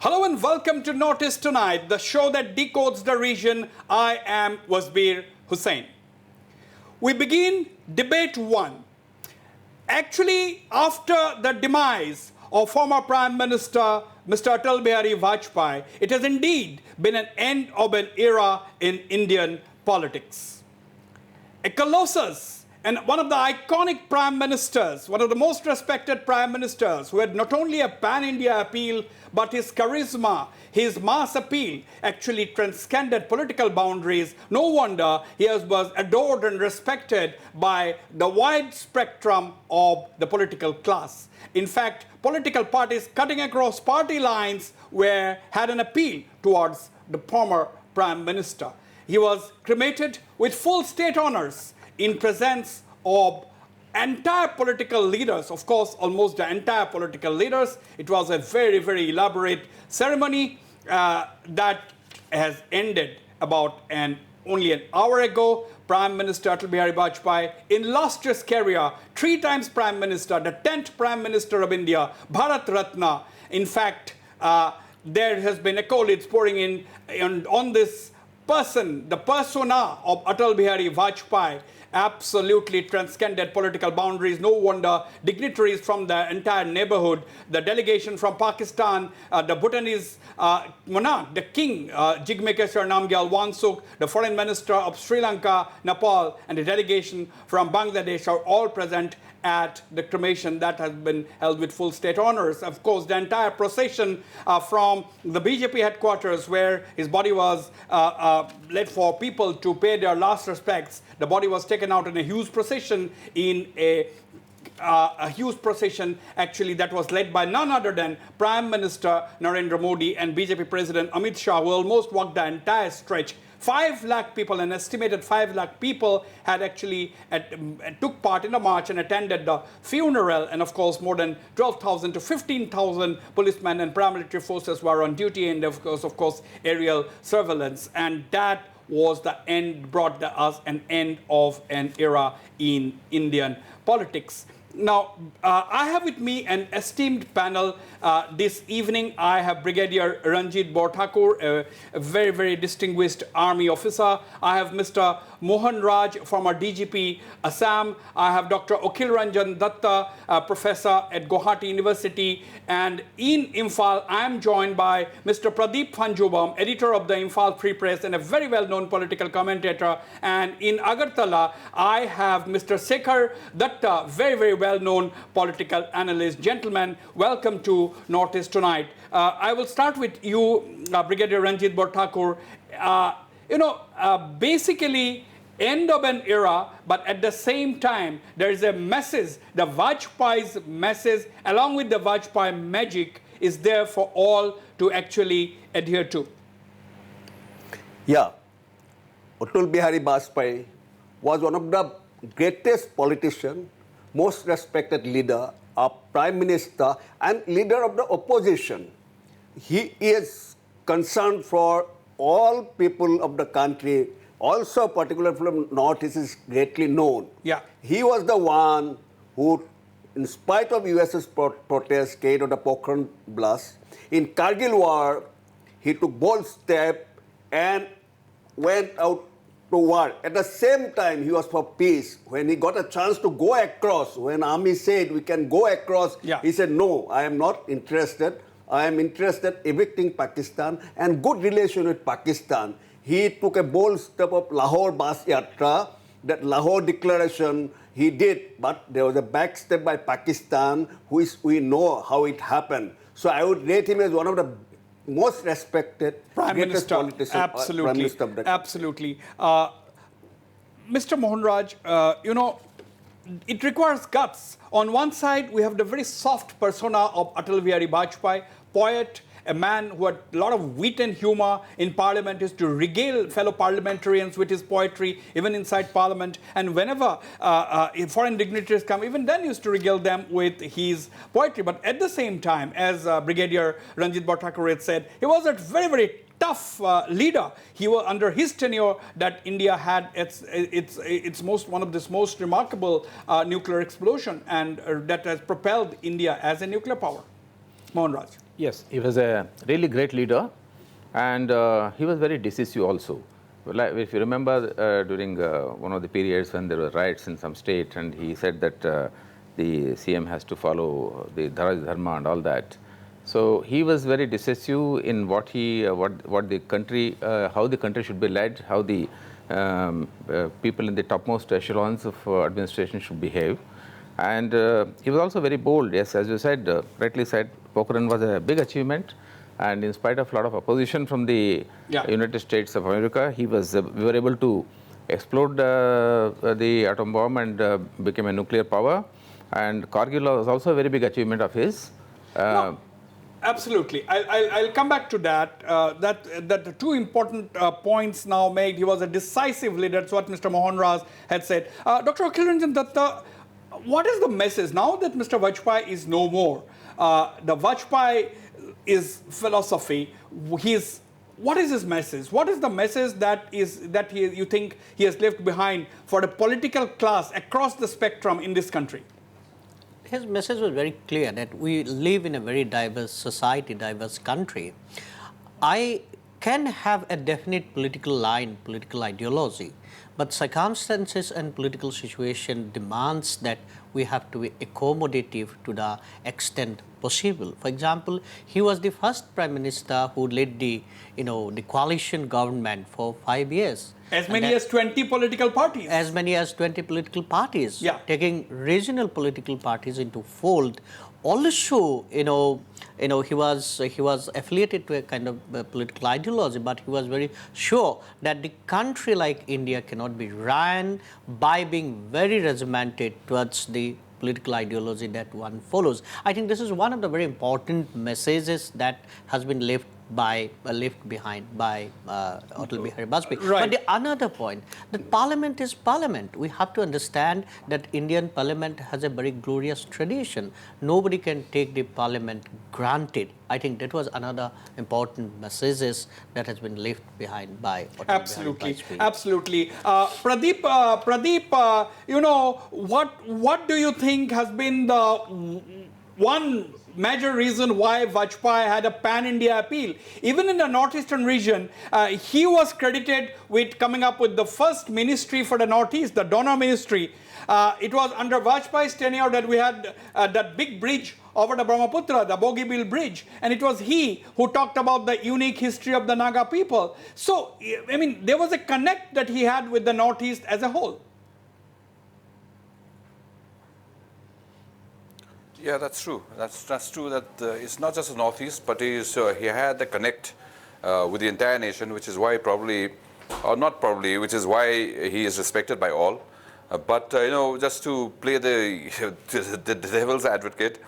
Hello and welcome to Notice Tonight, the show that decodes the region. I am Wasbir Hussain. We begin debate 1. Actually, after the demise of former Prime Minister Mr. Atal Bihari Vajpayee, it has indeed been an end of an era in Indian politics. A colossus and one of the iconic prime ministers, one of the most respected prime ministers, who had not only a pan-India appeal, but his charisma, his mass appeal actually transcended political boundaries. No wonder he was adored and respected by the wide spectrum of the political class. In fact, political parties cutting across party lines had an appeal towards the former prime minister. He was cremated with full state honors in presence of entire political leaders, of course, almost the entire political leaders. It was a very, very elaborate ceremony that has ended about only an hour ago. Prime Minister Atal Bihari Vajpayee, in illustrious career, 3 times Prime Minister, the 10th Prime Minister of India, Bharat Ratna. In fact, there has been accolades pouring in on this person, the persona of Atal Bihari Vajpayee, absolutely transcended political boundaries. No wonder dignitaries from the entire neighborhood, the delegation from Pakistan, the Bhutanese monarch, the king, Jigmekeswar Namgyal Wangsuk, the foreign minister of Sri Lanka, Nepal, and the delegation from Bangladesh are all present at the cremation that has been held with full state honors. Of course, the entire procession from the BJP headquarters, where his body was led for people to pay their last respects, the body was taken out in a huge procession actually that was led by none other than Prime Minister Narendra Modi and BJP President Amit Shah, who almost walked the entire stretch. 5 lakh people, an estimated 5 lakh people, had actually took part in the march and attended the funeral. And of course, more than 12,000 to 15,000 policemen and paramilitary forces were on duty, and of course, aerial surveillance. And that was the end, brought us an end of an era in Indian politics. Now, I have with me an esteemed panel this evening. I have Brigadier Ranjit Borthakur, a very, very distinguished army officer. I have Mr. Mohan Raj, former DGP, Assam. I have Dr. Akhil Ranjan Datta, professor at Guwahati University. And in Imphal, I am joined by Mr. Pradeep Phanjubam, editor of the Imphal Free Press and a very well-known political commentator. And in Agartala, I have Mr. Sekhar Datta, very, very well-known political analyst. Gentlemen, welcome to Notice Tonight. I will start with you, Brigadier Ranjit Borthakur. Basically, end of an era, but at the same time, there is a message. The Vajpayee's message, along with the Vajpayee magic, is there for all to actually adhere to. Yeah, Atal Bihari Vajpayee was one of the greatest politicians, most respected leader, a prime minister, and leader of the opposition. He is concerned for all people of the country, also particularly from Northeast, is greatly known. Yeah. He was the one who, in spite of US's protest, carried out the Pokhran blast. In Kargil war, he took bold step and went out to war. At the same time, he was for peace. When he got a chance to go across, when army said we can go across, he said, no, I am not interested. I am interested in evicting Pakistan and good relation with Pakistan. He took a bold step of Lahore Bas Yatra, that Lahore declaration he did, but there was a back step by Pakistan, which we know how it happened. So I would rate him as one of the most respected Prime Minister. Absolutely. Prime Minister of the Absolutely. Mr. Mohan Raj, it requires guts. On one side, we have the very soft persona of Atal Bihari Vajpayee, poet, a man who had a lot of wit and humor in parliament, used to regale fellow parliamentarians with his poetry, even inside parliament. And whenever foreign dignitaries come, even then used to regale them with his poetry. But at the same time, as Brigadier Ranjit Borthakur had said, he was a very, very tough leader. He was under his tenure that India had one of this most remarkable nuclear explosion, and that has propelled India as a nuclear power. Mohan Raj. Yes, he was a really great leader, and he was very decisive also. If you remember during one of the periods when there were riots in some state, and he said that the CM has to follow the Dharma and all that. So he was very decisive in what the country, how the country should be led, how the people in the topmost echelons of administration should behave. And he was also very bold. Yes, as you said, rightly said, Pokhran was a big achievement. And in spite of a lot of opposition from the United States of America, we were able to explode the atom bomb and became a nuclear power. And Kargil was also a very big achievement of his. No, absolutely. I'll come back to that. That the two important points now made. He was a decisive leader. That's what Mr. Mohan Raj had said. Dr. Akhil Ranjan Datta, what is the message now that Mr. Vajpayee is no more? The Vajpayee is philosophy. What is his message? What is the message you think he has left behind for the political class across the spectrum in this country? His message was very clear that we live in a very diverse society, diverse country. I can have a definite political line, political ideology, but circumstances and political situation demands that we have to be accommodative to the extent possible. For example, he was the first Prime Minister who led the coalition government for 5 years. As many as 20 political parties. As many as 20 political parties. Yeah. Taking regional political parties into fold. Also, he was affiliated to a kind of political ideology, but he was very sure that the country like India cannot be run by being very regimented towards the political ideology that one follows. I think this is one of the very important messages that has been left behind by Atal Bihari Vajpayee. Right. But the another point, that Parliament is Parliament. We have to understand that Indian Parliament has a very glorious tradition. Nobody can take the Parliament granted. I think that was another important messages that has been left behind by Atal Absolutely, Bihari Vajpayee. absolutely. Pradeep, what do you think has been the one major reason why Vajpayee had a pan-India appeal? Even in the northeastern region, he was credited with coming up with the first ministry for the northeast, the donor ministry. It was under Vajpayee's tenure that we had that big bridge over the Brahmaputra, the Bogeybill Bridge, and it was he who talked about the unique history of the Naga people. So, I mean, there was a connect that he had with the northeast as a whole. Yeah, that's true. That's true that it's not just the Northeast, but he had the connect with the entire nation, which is why probably, or not probably, which is why he is respected by all. But just to play the devil's advocate,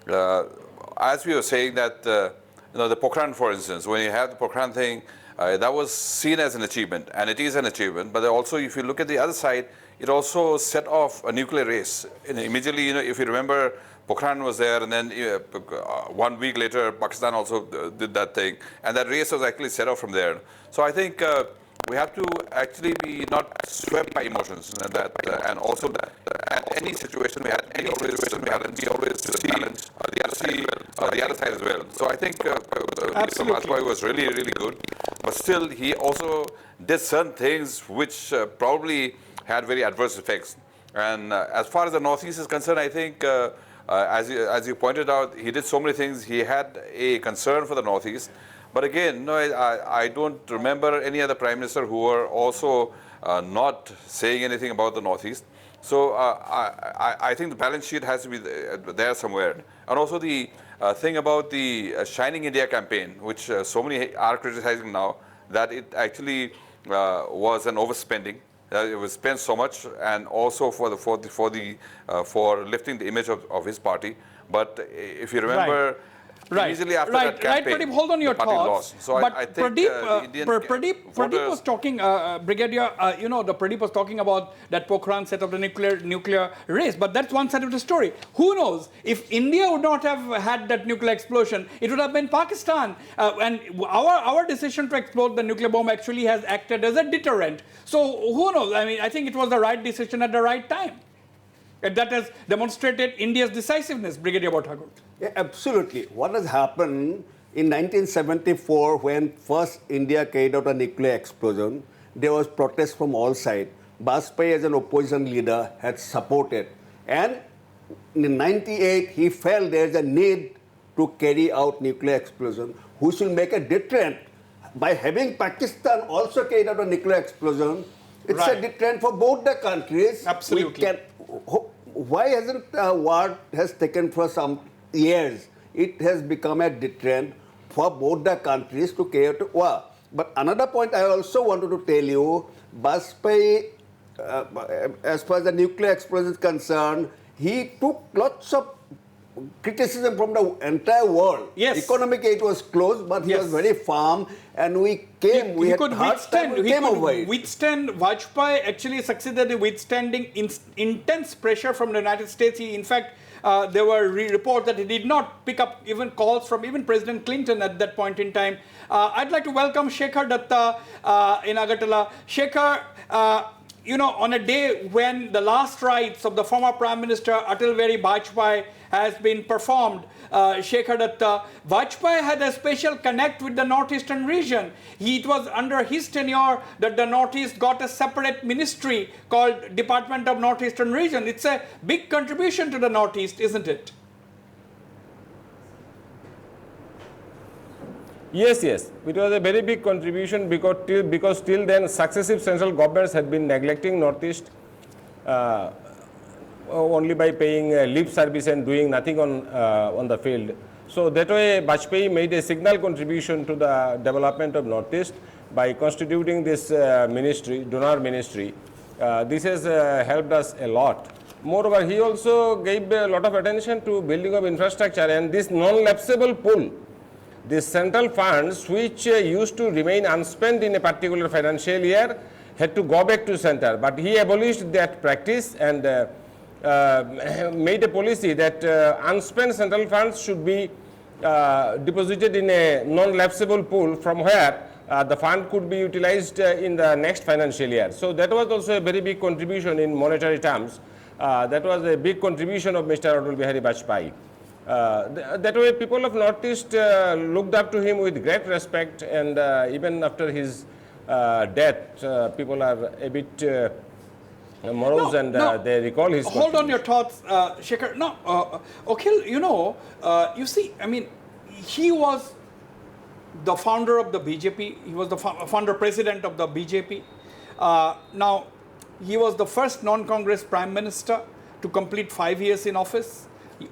as we were saying that the Pokhran, for instance, when you have the Pokhran thing, that was seen as an achievement, and it is an achievement. But also, if you look at the other side, it also set off a nuclear race. And immediately, if you remember, Pokhran was there, and then 1 week later, Pakistan also did that thing, and that race was actually set off from there. So I think we have to actually be not swept by emotions, and also that at any situation we always see the other side as well. So I think Mr. Vajpayee was really, really good, but still he also did certain things which probably had very adverse effects. And as far as the Northeast is concerned, I think. As you pointed out, he did so many things. He had a concern for the Northeast. But again, I don't remember any other Prime Minister who were also not saying anything about the Northeast. So I think the balance sheet has to be there somewhere. And also the thing about the Shining India campaign, which so many are criticizing now, that it actually was an overspending. It was spent so much, and also for lifting the image of his party. But if you remember, immediately after that campaign, Pradeep, hold on your the party thoughts. lost. So but I think Pradeep was talking, Brigadier, Pradeep was talking about that Pokhran set up the nuclear race, but that's one side of the story. Who knows? If India would not have had that nuclear explosion, it would have been Pakistan. And our decision to explode the nuclear bomb actually has acted as a deterrent. So who knows? I mean, I think it was the right decision at the right time. And that has demonstrated India's decisiveness, Brigadier Bhattacharya. Yeah, absolutely. What has happened in 1974 when first India carried out a nuclear explosion, there was protest from all sides. Vajpayee as an opposition leader had supported. And in 98, he felt there is a need to carry out nuclear explosion, who should make a deterrent. By having Pakistan also carried out a nuclear explosion, it's a deterrent for both the countries. Absolutely. Why hasn't war has taken for some years? It has become a deterrent for both the countries to carry out war. But another point I also wanted to tell you, Vajpayee, as far as the nuclear explosion is concerned, he took lots of criticism from the entire world. Yes. Economic aid was closed, but he was very firm, and we came. We had hard time. We came over it. Withstand. Vajpayee actually succeeded in withstanding intense pressure from the United States. He, in fact, there were reports that he did not pick up even calls from even President Clinton at that point in time. I'd like to welcome Shekhar Datta in Agartala. Shekhar, on a day when the last rites of the former Prime Minister Atal Bihari Vajpayee has been performed, Shekhar Datta, Vajpayee had a special connect with the northeastern region. It was under his tenure that the Northeast got a separate ministry called Department of Northeastern Region. It's a big contribution to the Northeast, isn't it? Yes, yes. It was a very big contribution because till then successive central governments had been neglecting Northeast only by paying lip service and doing nothing on the field. So that way Vajpayee made a signal contribution to the development of Northeast by constituting this ministry, donor ministry. This has helped us a lot. Moreover, he also gave a lot of attention to building of infrastructure and this non-lapsable pool. The central funds which used to remain unspent in a particular financial year had to go back to center, but he abolished that practice and made a policy that unspent central funds should be deposited in a non-lapsable pool from where the fund could be utilized in the next financial year. So that was also a very big contribution in monetary terms. That was a big contribution of Mr. Atal Bihari Vajpayee. That way people of Northeast looked up to him with great respect, and even after his death, people are a bit morose and they recall his Hold on your thoughts, Shekhar. No, Akhil, you see, I mean, he was the founder of the BJP. He was the founder president of the BJP. Now, he was the first non-Congress prime minister to complete 5 years in office.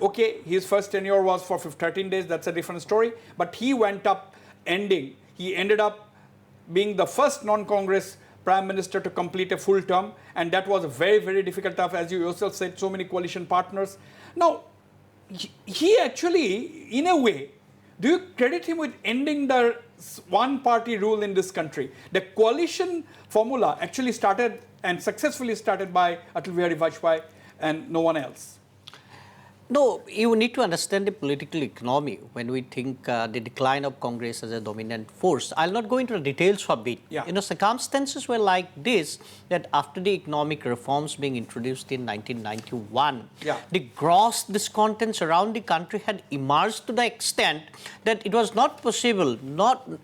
Okay, his first tenure was for 13 days, that's a different story. But he he ended up being the first non-Congress prime minister to complete a full term. And that was a very, very difficult task, as you yourself said, so many coalition partners. Now, he actually, in a way, do you credit him with ending the one-party rule in this country? The coalition formula actually started and successfully started by Atal Bihari Vajpayee and no one else. No, you need to understand the political economy when we think the decline of Congress as a dominant force. I'll not go into the details of it. Yeah. Circumstances were like this, that after the economic reforms being introduced in 1991, the gross discontents around the country had emerged to the extent that it was not possible,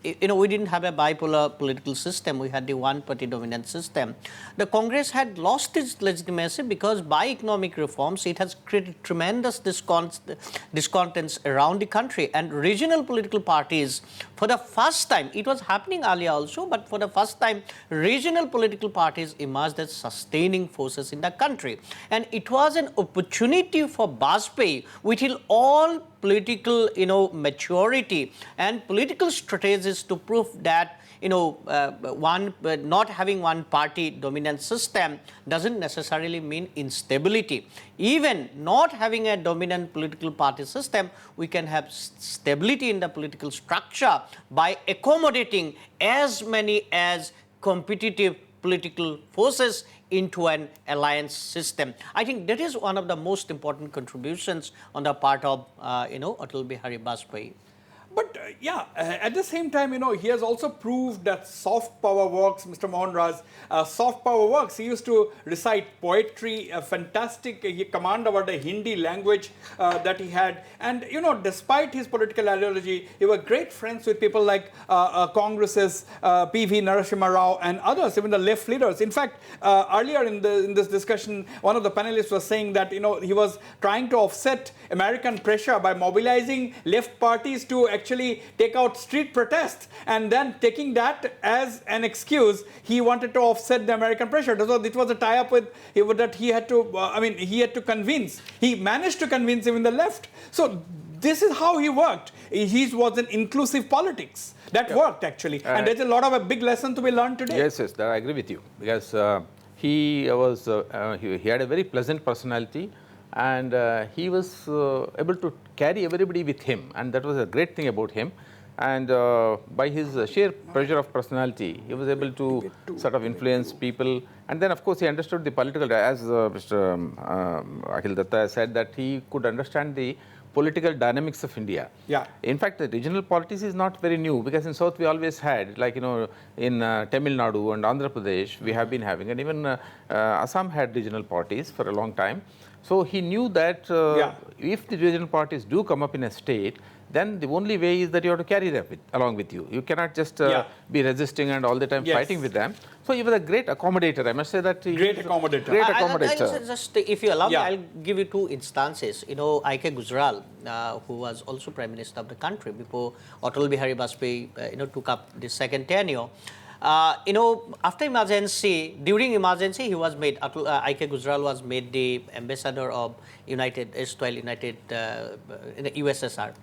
we didn't have a bipolar political system, we had the one-party dominant system. The Congress had lost its legitimacy because by economic reforms, it has created tremendous discontents around the country, and regional political parties, for the first time, it was happening earlier also, but for the first time, regional political parties emerged as sustaining forces in the country. And it was an opportunity for Vajpayee, with all political maturity and political strategies, to prove that not having one party dominant system doesn't necessarily mean instability. Even not having a dominant political party system, we can have stability in the political structure by accommodating as many as competitive political forces into an alliance system. I think that is one of the most important contributions on the part of Atal Bihari Vajpayee. But Yeah, at the same time, he has also proved that soft power works, Mr. Mohan Raj. Soft power works. He used to recite poetry, a fantastic command over the Hindi language that he had. And, despite his political ideology, he was great friends with people like Congress's P.V. Narasimha Rao and others, even the left leaders. In fact, earlier in this discussion, one of the panelists was saying that, he was trying to offset American pressure by mobilizing left parties to actually take out street protests, and then taking that as an excuse, he wanted to offset the American pressure. So it was a tie-up with that he had to. He had to convince. He managed to convince even the left. So this is how he worked. He was an inclusive politics that worked actually, and there's a lot of a big lesson to be learned today. Yes, that I agree with you, because he had a very pleasant personality, and he was able to carry everybody with him, and that was a great thing about him. And by his sheer pressure of personality, he was able to sort of influence people. And then, of course, he understood the political, as Mr. Akhil Datta said, that he could understand the political dynamics of India. Yeah. In fact, the regional politics is not very new, because in South we always had, like, in Tamil Nadu and Andhra Pradesh, we have been having, and even Assam had regional parties for a long time. So he knew that if the regional parties do come up in a state, then the only way is that you have to carry them along with you. You cannot just be resisting and all the time fighting with them. So he was a great accommodator. I must say that. Great accommodator. Great accommodator. I'll just, if you allow me, I'll give you two instances. I.K. Gujral, who was also Prime Minister of the country before Atal Bihari Vajpayee, took up the second tenure. After emergency, during emergency, he was made, I.K. Gujral was made the ambassador of USSR.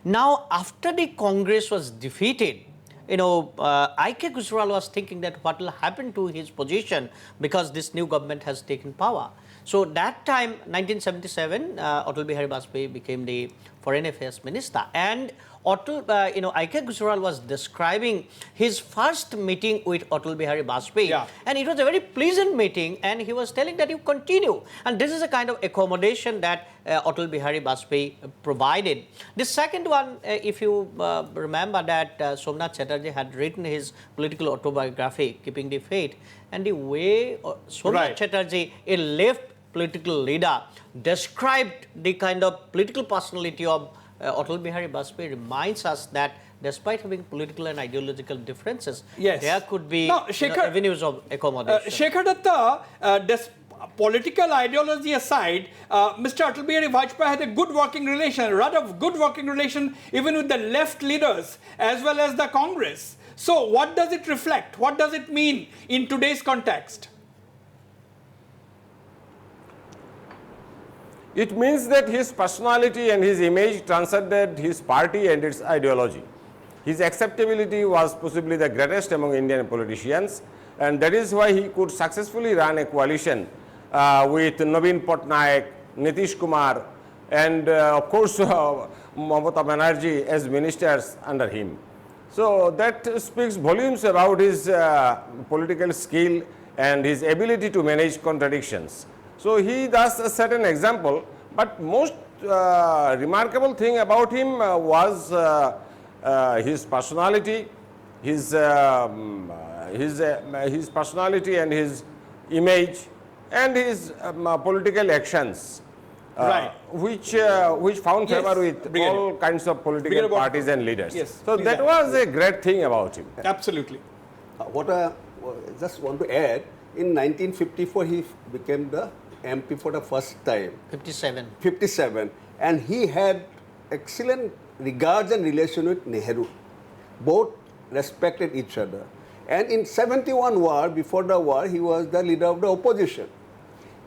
Now, after the Congress was defeated, I.K. Gujral was thinking that what will happen to his position because this new government has taken power. So that time, 1977, Atal Bihari Vajpayee became the Foreign Affairs Minister, and I.K. Gujral was describing his first meeting with Atal Bihari Vajpayee, and it was a very pleasant meeting, and he was telling that you continue, and this is a kind of accommodation that Atal Bihari Vajpayee provided. The second one, if you remember that Somnath Chatterjee had written his political autobiography, Keeping the Faith, and the way Somnath Chatterjee, a left political leader, described the kind of political personality of Atal Bihari Vajpayee reminds us that despite having political and ideological differences, there could be avenues of accommodation. Shekhar Datta, political ideology aside, Mr. Atal Bihari Vajpayee had a good working relation, rather good working relation even with the left leaders as well as the Congress. So what does it reflect? What does it mean in today's context? It means that his personality and his image transcended his party and its ideology. His acceptability was possibly the greatest among Indian politicians, and that is why he could successfully run a coalition with Naveen Patnaik, Nitish Kumar, and of course Mamata Banerjee as ministers under him. So that speaks volumes about his political skill and his ability to manage contradictions. So he does set an example, but most remarkable thing about him was his personality, his personality and his image, and his political actions, which found favor with all kinds of political parties and leaders. So that was a great thing about him. Absolutely. What I just want to add, in 1954 he became the MP for the first time. 57. And he had excellent regards and relation with Nehru. Both respected each other. And in 71 war, before the war, he was the leader of the opposition.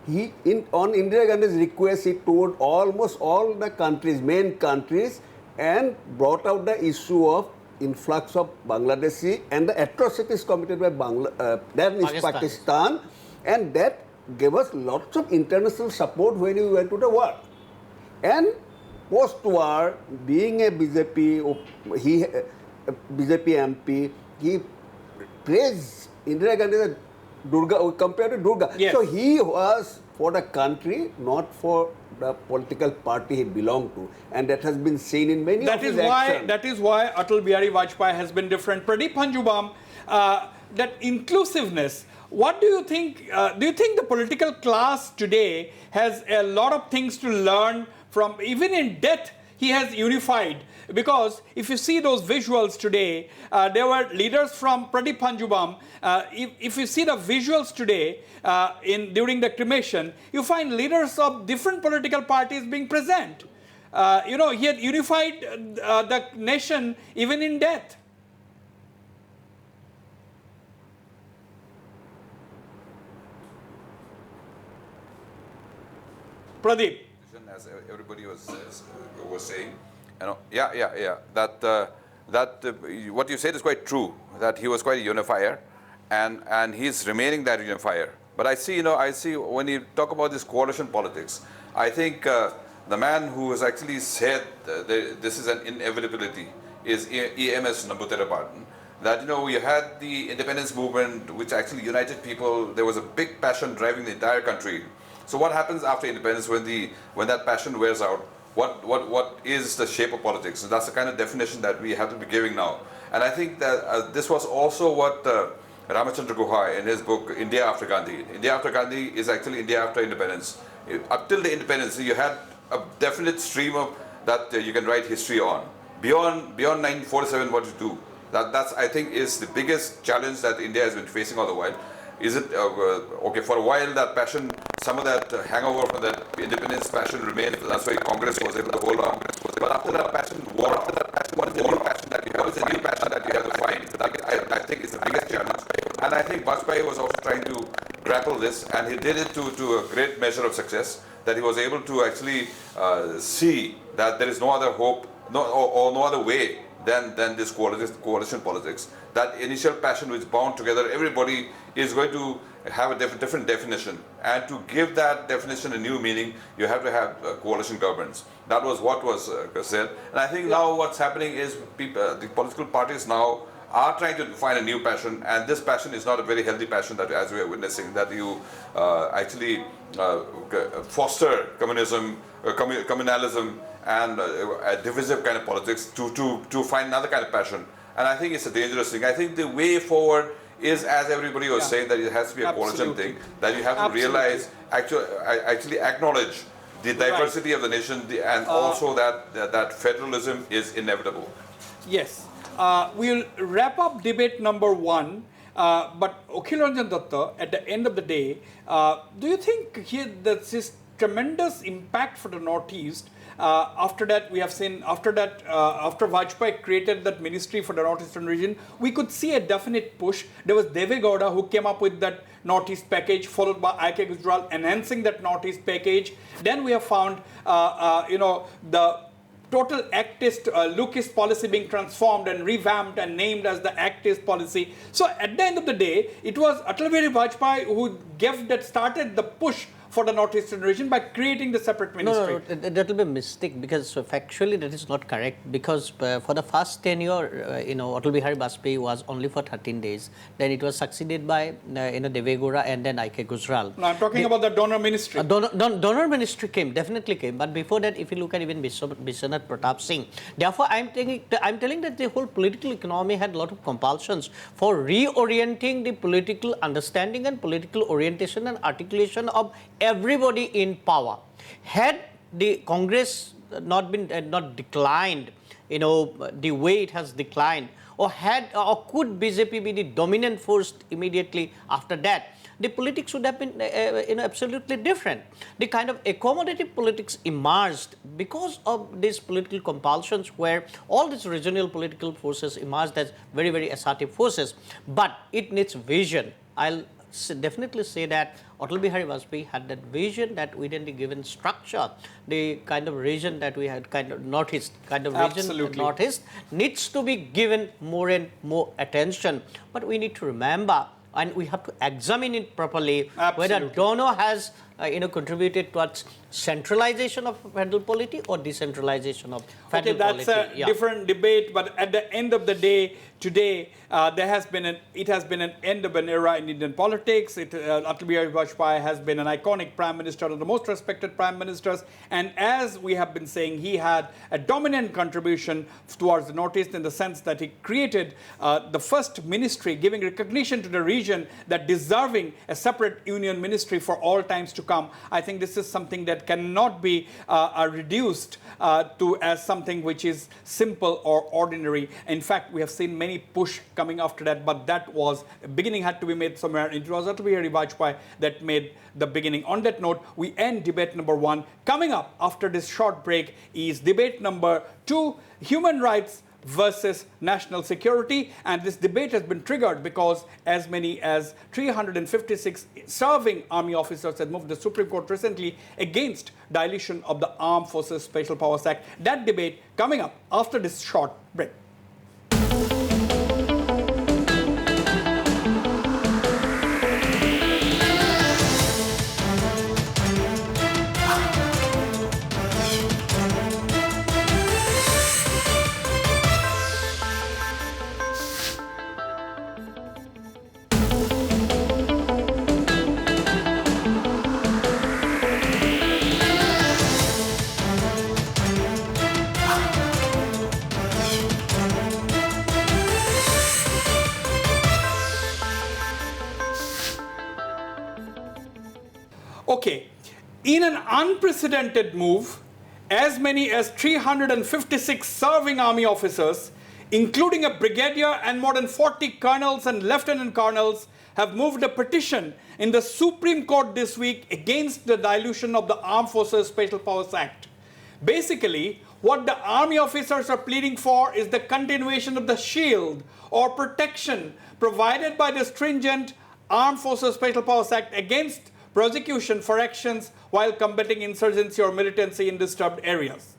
On Indira Gandhi's request, he toured almost all the countries, main countries, and brought out the issue of influx of Bangladeshi and the atrocities committed by Pakistan, and that gave us lots of international support when we went to the war. And post-war, being a BJP MP, he praised Indira Gandhi as Durga, compared to Durga. So he was for the country, not for the political party he belonged to, and that has been seen in many That of is his why actions. that is why Atal Bihari Vajpayee has been different. Pradeep Hanjubam, that inclusiveness. What do you think? Do you think the political class today has a lot of things to learn from? Even in death, he has unified. Because if you see those visuals today, there were leaders from Pradeep Hanjubam. If you see the visuals today during the cremation, you find leaders of different political parties being present. He had unified the nation even in death. Pradeep. As everybody was saying, that what you said is quite true, that he was quite a unifier, and he's remaining that unifier. But I see when you talk about this coalition politics, I think the man who has actually said this is an inevitability is EMS Namboothirapan. That you had the independence movement, which actually united people. There was a big passion driving the entire country. So what happens after independence when that passion wears out? What is the shape of politics? So that's the kind of definition that we have to be giving now. And I think that this was also what Ramachandra Guha in his book India After Gandhi. India After Gandhi is actually India after independence. Up till the independence, you had a definite stream of that you can write history on. Beyond 1947, what you do? That's I think is the biggest challenge that India has been facing all the while. Is it okay for a while that passion, some of that hangover from that independence passion remained. That's why Congress was able to hold on. But after that passion wore off, what is the new passion that you have? What is the new passion that you have to find? I think it's the biggest challenge. And I think Vajpayee was also trying to grapple this, and he did it to a great measure of success. That he was able to actually see that there is no other hope, or no other way than this coalition politics. That initial passion which bound together everybody is going to have a different definition. And to give that definition a new meaning, you have to have coalition governments. That was what was said. And I think now what's happening is the political parties now are trying to find a new passion, and this passion is not a very healthy passion that, as we are witnessing, that you actually foster communism, communalism, and a divisive kind of politics to find another kind of passion. And I think it's a dangerous thing. I think the way forward is, as everybody was saying, that it has to be a coalition thing, that you have to realize, actually acknowledge the diversity of the nation, and also that federalism is inevitable. Yes. We'll wrap up debate number 1. But Akhil Ranjan Datta, at the end of the day, do you think that this tremendous impact for the Northeast? After that, we have seen after Vajpayee created that ministry for the Northeastern region, we could see a definite push. There was Deve Gowda who came up with that Northeast package, followed by I.K. Gujral enhancing that Northeast package. Then we have found, the total Act-East, Look-East policy being transformed and revamped and named as the Act-East policy. So at the end of the day, it was Atal Bihari Vajpayee who started the push for the Northeastern region by creating the separate ministry. No, that will be a mistake, because factually that is not correct, because for the first tenure, Atal Bihari Vajpayee was only for 13 days. Then it was succeeded by Deve Gowda and then I.K. Gujral. No, I'm talking about the donor ministry. Donor ministry definitely came, but before that, if you look at even Vishwanath Pratap Singh, therefore I'm telling that the whole political economy had a lot of compulsions for reorienting the political understanding and political orientation and articulation of everybody in power. Had the Congress not declined, the way it has declined, or could BJP be the dominant force immediately after that, the politics would have been absolutely different. The kind of accommodative politics emerged because of these political compulsions, where all these regional political forces emerged as very, very assertive forces. But it needs vision. I'll definitely say that Atal Bihari Vajpayee had that vision that within the given structure, the kind of region that we had, kind of Northeast, Northeast needs to be given more and more attention. But we need to remember, and we have to examine it properly, whether donor has contributed towards centralization of federal polity or decentralization of federal that's polity? a different debate, but at the end of the day, today, it has been an end of an era in Indian politics. Atal Bihari Vajpayee has been an iconic prime minister, one of the most respected prime ministers, and as we have been saying, he had a dominant contribution towards the Northeast in the sense that he created the first ministry, giving recognition to the region that deserving a separate union ministry for all times to come. I think this is something that cannot be reduced to as something which is simple or ordinary. In fact, we have seen many push coming after that, but that was, a beginning had to be made somewhere. It was Atal Bihari Vajpayee that made the beginning. On that note, we end debate number 1. Coming up after this short break is debate number 2, human rights versus national security. And this debate has been triggered because as many as 356 serving army officers had moved the Supreme Court recently against dilution of the Armed Forces Special Powers Act. That debate coming up after this short break. Okay, in an unprecedented move, as many as 356 serving army officers, including a brigadier and more than 40 colonels and lieutenant colonels, have moved a petition in the Supreme Court this week against the dilution of the Armed Forces Special Powers Act. Basically, what the army officers are pleading for is the continuation of the shield or protection provided by the stringent Armed Forces Special Powers Act against prosecution for actions while combating insurgency or militancy in disturbed areas.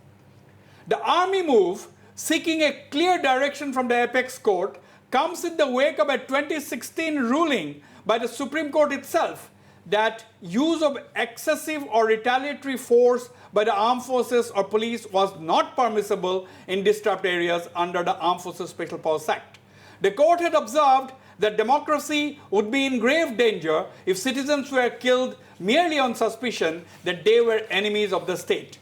The army move, seeking a clear direction from the apex court, comes in the wake of a 2016 ruling by the Supreme Court itself that use of excessive or retaliatory force by the armed forces or police was not permissible in disturbed areas under the Armed Forces Special Powers Act. The court had observed that democracy would be in grave danger if citizens were killed merely on suspicion that they were enemies of the state.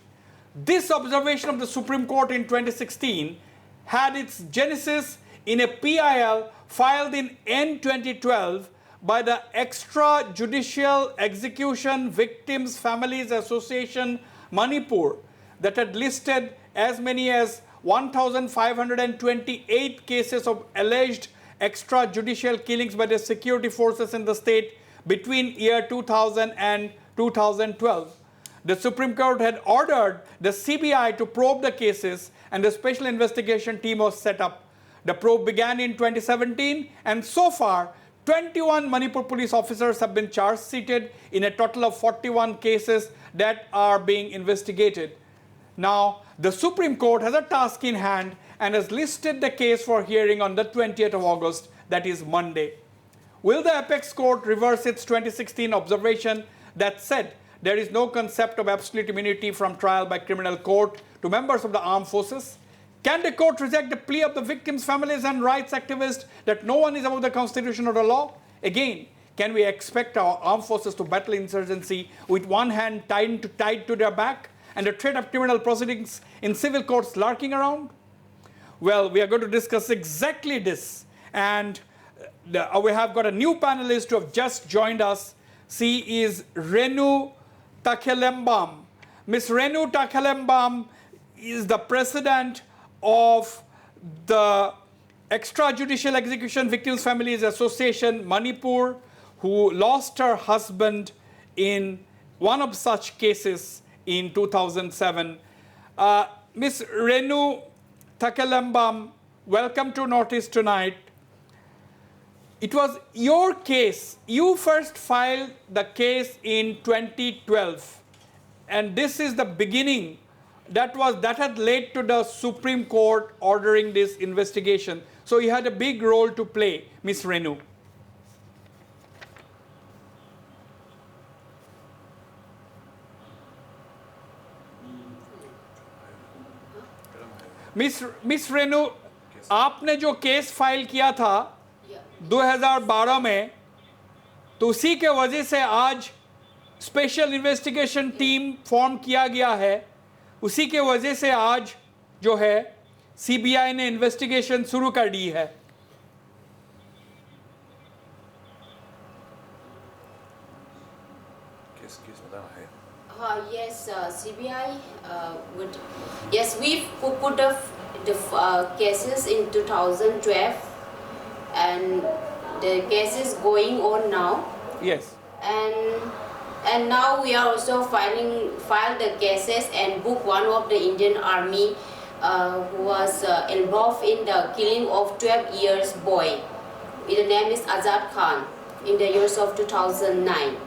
This observation of the Supreme Court in 2016 had its genesis in a PIL filed in N 2012 by the Extrajudicial Execution Victims Families Association Manipur that had listed as many as 1,528 cases of alleged extrajudicial killings by the security forces in the state between year 2000 and 2012. The Supreme Court had ordered the CBI to probe the cases and the special investigation team was set up. The probe began in 2017 and so far 21 Manipur police officers have been charge-sheeted in a total of 41 cases that are being investigated. Now, the Supreme Court has a task in hand and has listed the case for hearing on the 20th of August, that is Monday. Will the apex court reverse its 2016 observation that said there is no concept of absolute immunity from trial by criminal court to members of the armed forces? Can the court reject the plea of the victims' families and rights activists that no one is above the constitution or the law? Again, can we expect our armed forces to battle insurgency with one hand tied to their back and the threat of criminal proceedings in civil courts lurking around? Well, we are going to discuss exactly this. And we have got a new panelist who have just joined us. She is Renu Takhelembam. Ms. Renu Takhelembam is the president of the Extrajudicial Execution Victims Families Association Manipur, who lost her husband in one of such cases in 2007. Ms. Renu Takhelembam, welcome to Northeast Tonight. It was your case. You first filed the case in 2012, and this is the beginning that had led to the Supreme Court ordering this investigation. So you had a big role to play, Ms. Renu. Miss Renu, आपने जो case file किया था 2012 में, तो उसी के वजह से आज स्पेशल इन्वेस्टिगेशन टीम फॉर्म किया गया है, उसी के वजह से आज जो है सीबीआई ने इन्वेस्टिगेशन शुरू कर दी है। Yes, CBI would. Yes, we put the cases in 2012, and the case is going on now. Yes. And now we are also file the cases and book one of the Indian Army who was involved in the killing of 12 years boy. His name is Azad Khan in the years of 2009.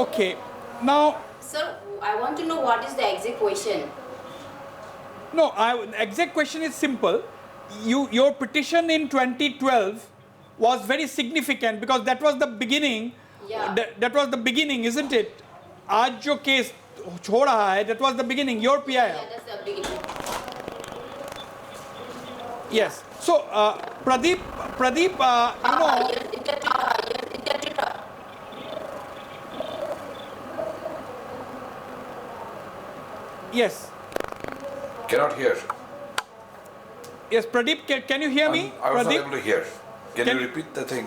Okay. Now, Sir, I want to know what is the exact question. no, exact question is simple. Your petition in 2012 was very significant because that was the beginning. Yeah. That was the beginning, isn't it? आज जो case हो रहा है, that was the beginning. Your PI. Yeah, that's the beginning. Yes. So, Pradeep, you know. Yes. Cannot hear. Yes, Pradeep, can you hear me? I was not Pradeep? able to hear. Can Can- you repeat the thing?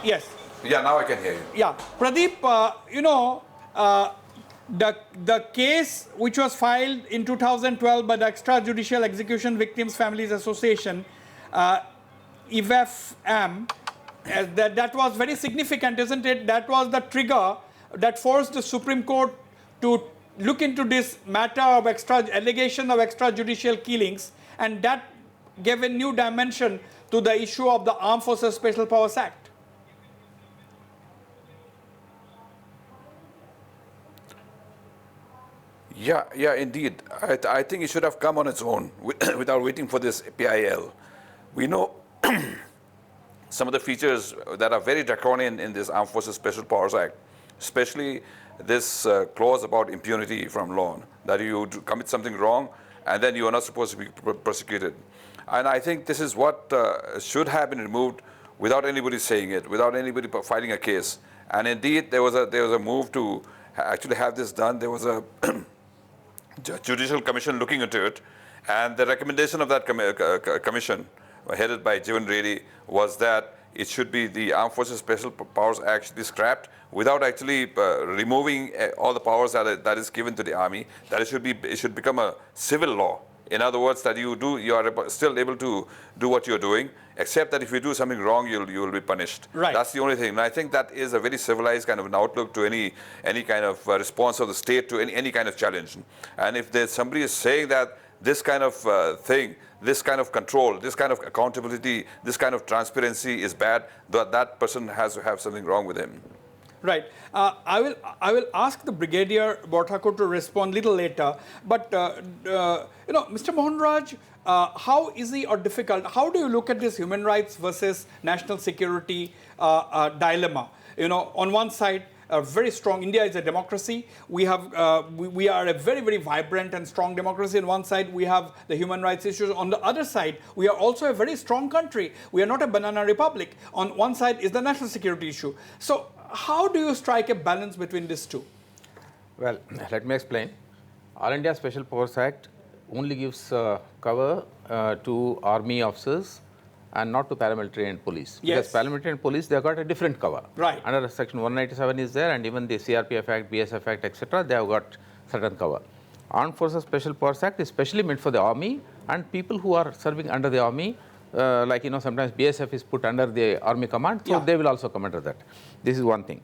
Yes. Yeah, now I can hear you. Yeah. Pradeep, you know, the case which was filed in 2012 by the Extrajudicial Execution Victims Families Association, EVFM, that was very significant, isn't it? That was the trigger that forced the Supreme Court to look into this matter of allegation of extrajudicial killings, and that gave a new dimension to the issue of the Armed Forces Special Powers Act. Yeah, indeed. I think it should have come on its own without waiting for this PIL. We know some of the features that are very draconian in this Armed Forces Special Powers Act, especially this clause about impunity from law, that you commit something wrong and then you are not supposed to be prosecuted. And I think this is what should have been removed without anybody saying it, without anybody filing a case. And indeed, there was a move to actually have this done. There was a judicial commission looking into it, and the recommendation of that commission, headed by Jivan Reddy, was that it should be the Armed Forces Special Powers Act should be scrapped without actually removing all the powers that is given to the army. That it should become a civil law. In other words, that you are still able to do what you're doing, except that if you do something wrong, you will be punished. Right. That's the only thing. And I think that is a very civilized kind of an outlook to any kind of response of the state to any kind of challenge. And if somebody is saying that this kind of thing, this kind of control, this kind of accountability, this kind of transparency is bad, that person has to have something wrong with him. Right. I will ask the Brigadier Borthakur to respond a little later. But you know, Mr. Mohan Raj, how easy or difficult? How do you look at this human rights versus national security dilemma? You know, on one side, very strong. India is a democracy. We are a very, very vibrant and strong democracy. On one side, we have the human rights issues. On the other side, we are also a very strong country. We are not a banana republic. On one side is the national security issue. So how do you strike a balance between these two? Well, let me explain. All India Special Powers Act only gives cover to army officers and not to paramilitary and police. Yes. Because paramilitary and police, they have got a different cover. Right. Under Section 197 is there, and even the CRPF Act, BSF Act, etc., they have got certain cover. Armed Forces Special Powers Act is specially meant for the army and people who are serving under the army, like, you know, sometimes BSF is put under the army command, so Yeah. they will also come under that. This is one thing.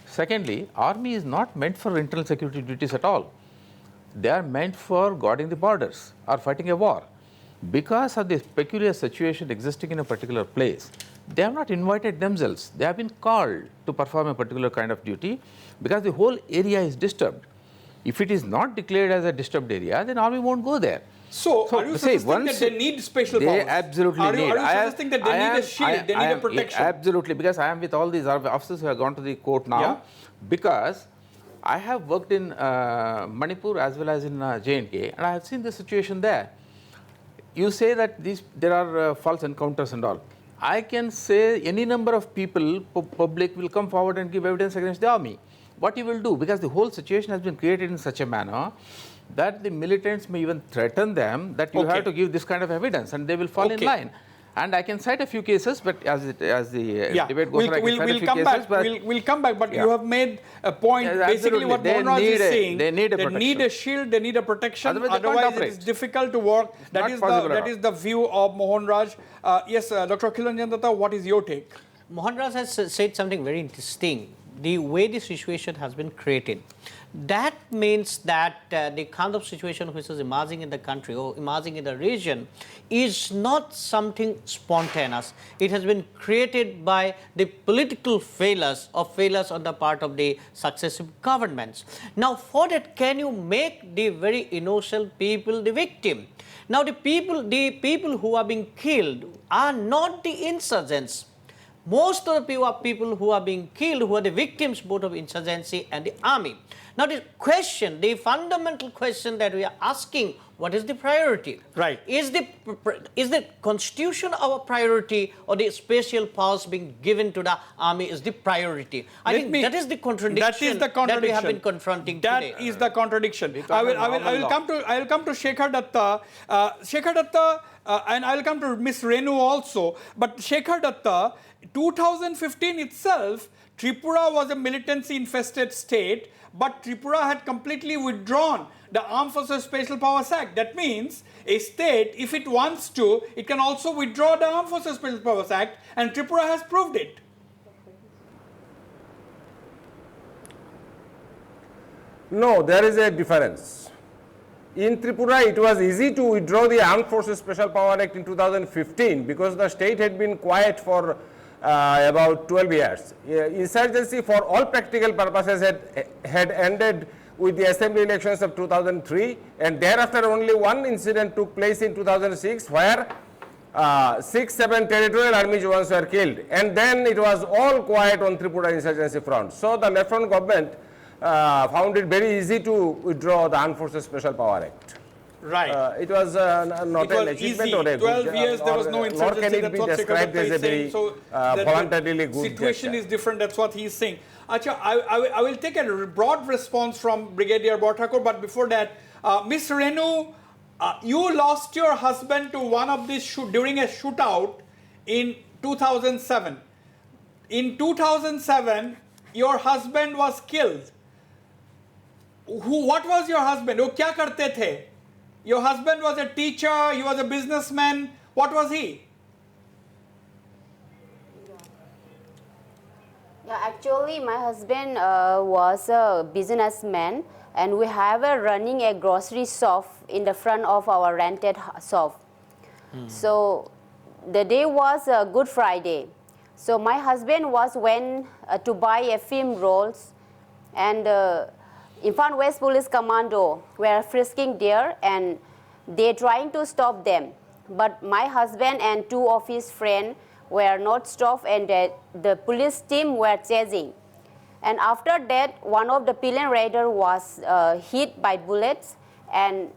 Secondly, army is not meant for internal security duties at all. They are meant for guarding the borders or fighting a war. Because of this peculiar situation existing in a particular place, they have not invited themselves. They have been called to perform a particular kind of duty because the whole area is disturbed. If it is not declared as a disturbed area, then army won't go there. So are you say, suggesting that they need special powers? They absolutely are need. you suggesting that they need a shield, they need a protection? Absolutely, because I am with all these officers who have gone to the court now, Yeah. because I have worked in Manipur as well as in J&K, and I have seen the situation there. You say that there are false encounters and all. I can say any number of people, public, will come forward and give evidence against the army. What you will do, because the whole situation has been created in such a manner that the militants may even threaten them that you have to give this kind of evidence, and they will fall in line. And I can cite a few cases, but as the debate goes on, I can cite a few cases. We'll come back, but you have made a point. Basically, what Mohan Raj is saying, they need a shield, they need a protection. Otherwise it is difficult to work. That is the view of Mohan Raj. Yes, Dr. Akhilanjan Datta, what is your take? Mohan Raj has said something very interesting. The way the situation has been created, that means that the kind of situation which is emerging in the country or emerging in the region is not something spontaneous. It has been created by the political failures or failures on the part of the successive governments. Now, for that, can you make the very innocent people the victim? Now, the people who are being killed are not the insurgents. Most of the people who are being killed, who are the victims both of insurgency and the army. Now the question, the fundamental question that we are asking, what is the priority? Right. Is the constitution our priority, or the special powers being given to the army is the priority? I think that is the contradiction that we have been confronting today. That is the contradiction. I will come to Shekhar Datta. Shekhar Datta, and I will come to Ms. Renu also. But Shekhar Datta, 2015 itself, Tripura was a militancy-infested state, but Tripura had completely withdrawn the Armed Forces Special Powers Act. That means a state, if it wants to, it can also withdraw the Armed Forces Special Powers Act, and Tripura has proved it. No, there is a difference. In Tripura, it was easy to withdraw the Armed Forces Special Power Act in 2015 because the state had been quiet for about 12 years. Insurgency for all practical purposes had ended with the assembly elections of 2003, and thereafter only one incident took place in 2006 where 6-7 territorial army jawans were killed, and then it was all quiet on Tripura insurgency front. So the Left-Front government found it very easy to withdraw the Armed Forces Special Power Act. Right. It was not an achievement or a 12 years there was no insurgency. Nor can it be described as a very voluntarily good situation gesture. is different. That's what he's saying. Acha, I will take a broad response from Brigadier Borthakur, but before that, Ms. Renu, you lost your husband to one of these during a shootout in 2007. In 2007, your husband was killed. What was your husband? वो क्या करते थे? Your husband was a teacher, he was a businessman. What was he? Yeah, actually, my husband was a businessman, and we have running a grocery shop in the front of our rented shop. So the day was Good Friday. So my husband went to buy a film rolls, and Imphal West Police Commando were frisking there, and they trying to stop them. But my husband and two of his friends were not stopped, and the police team were chasing. And after that, one of the pillion raider was hit by bullets, and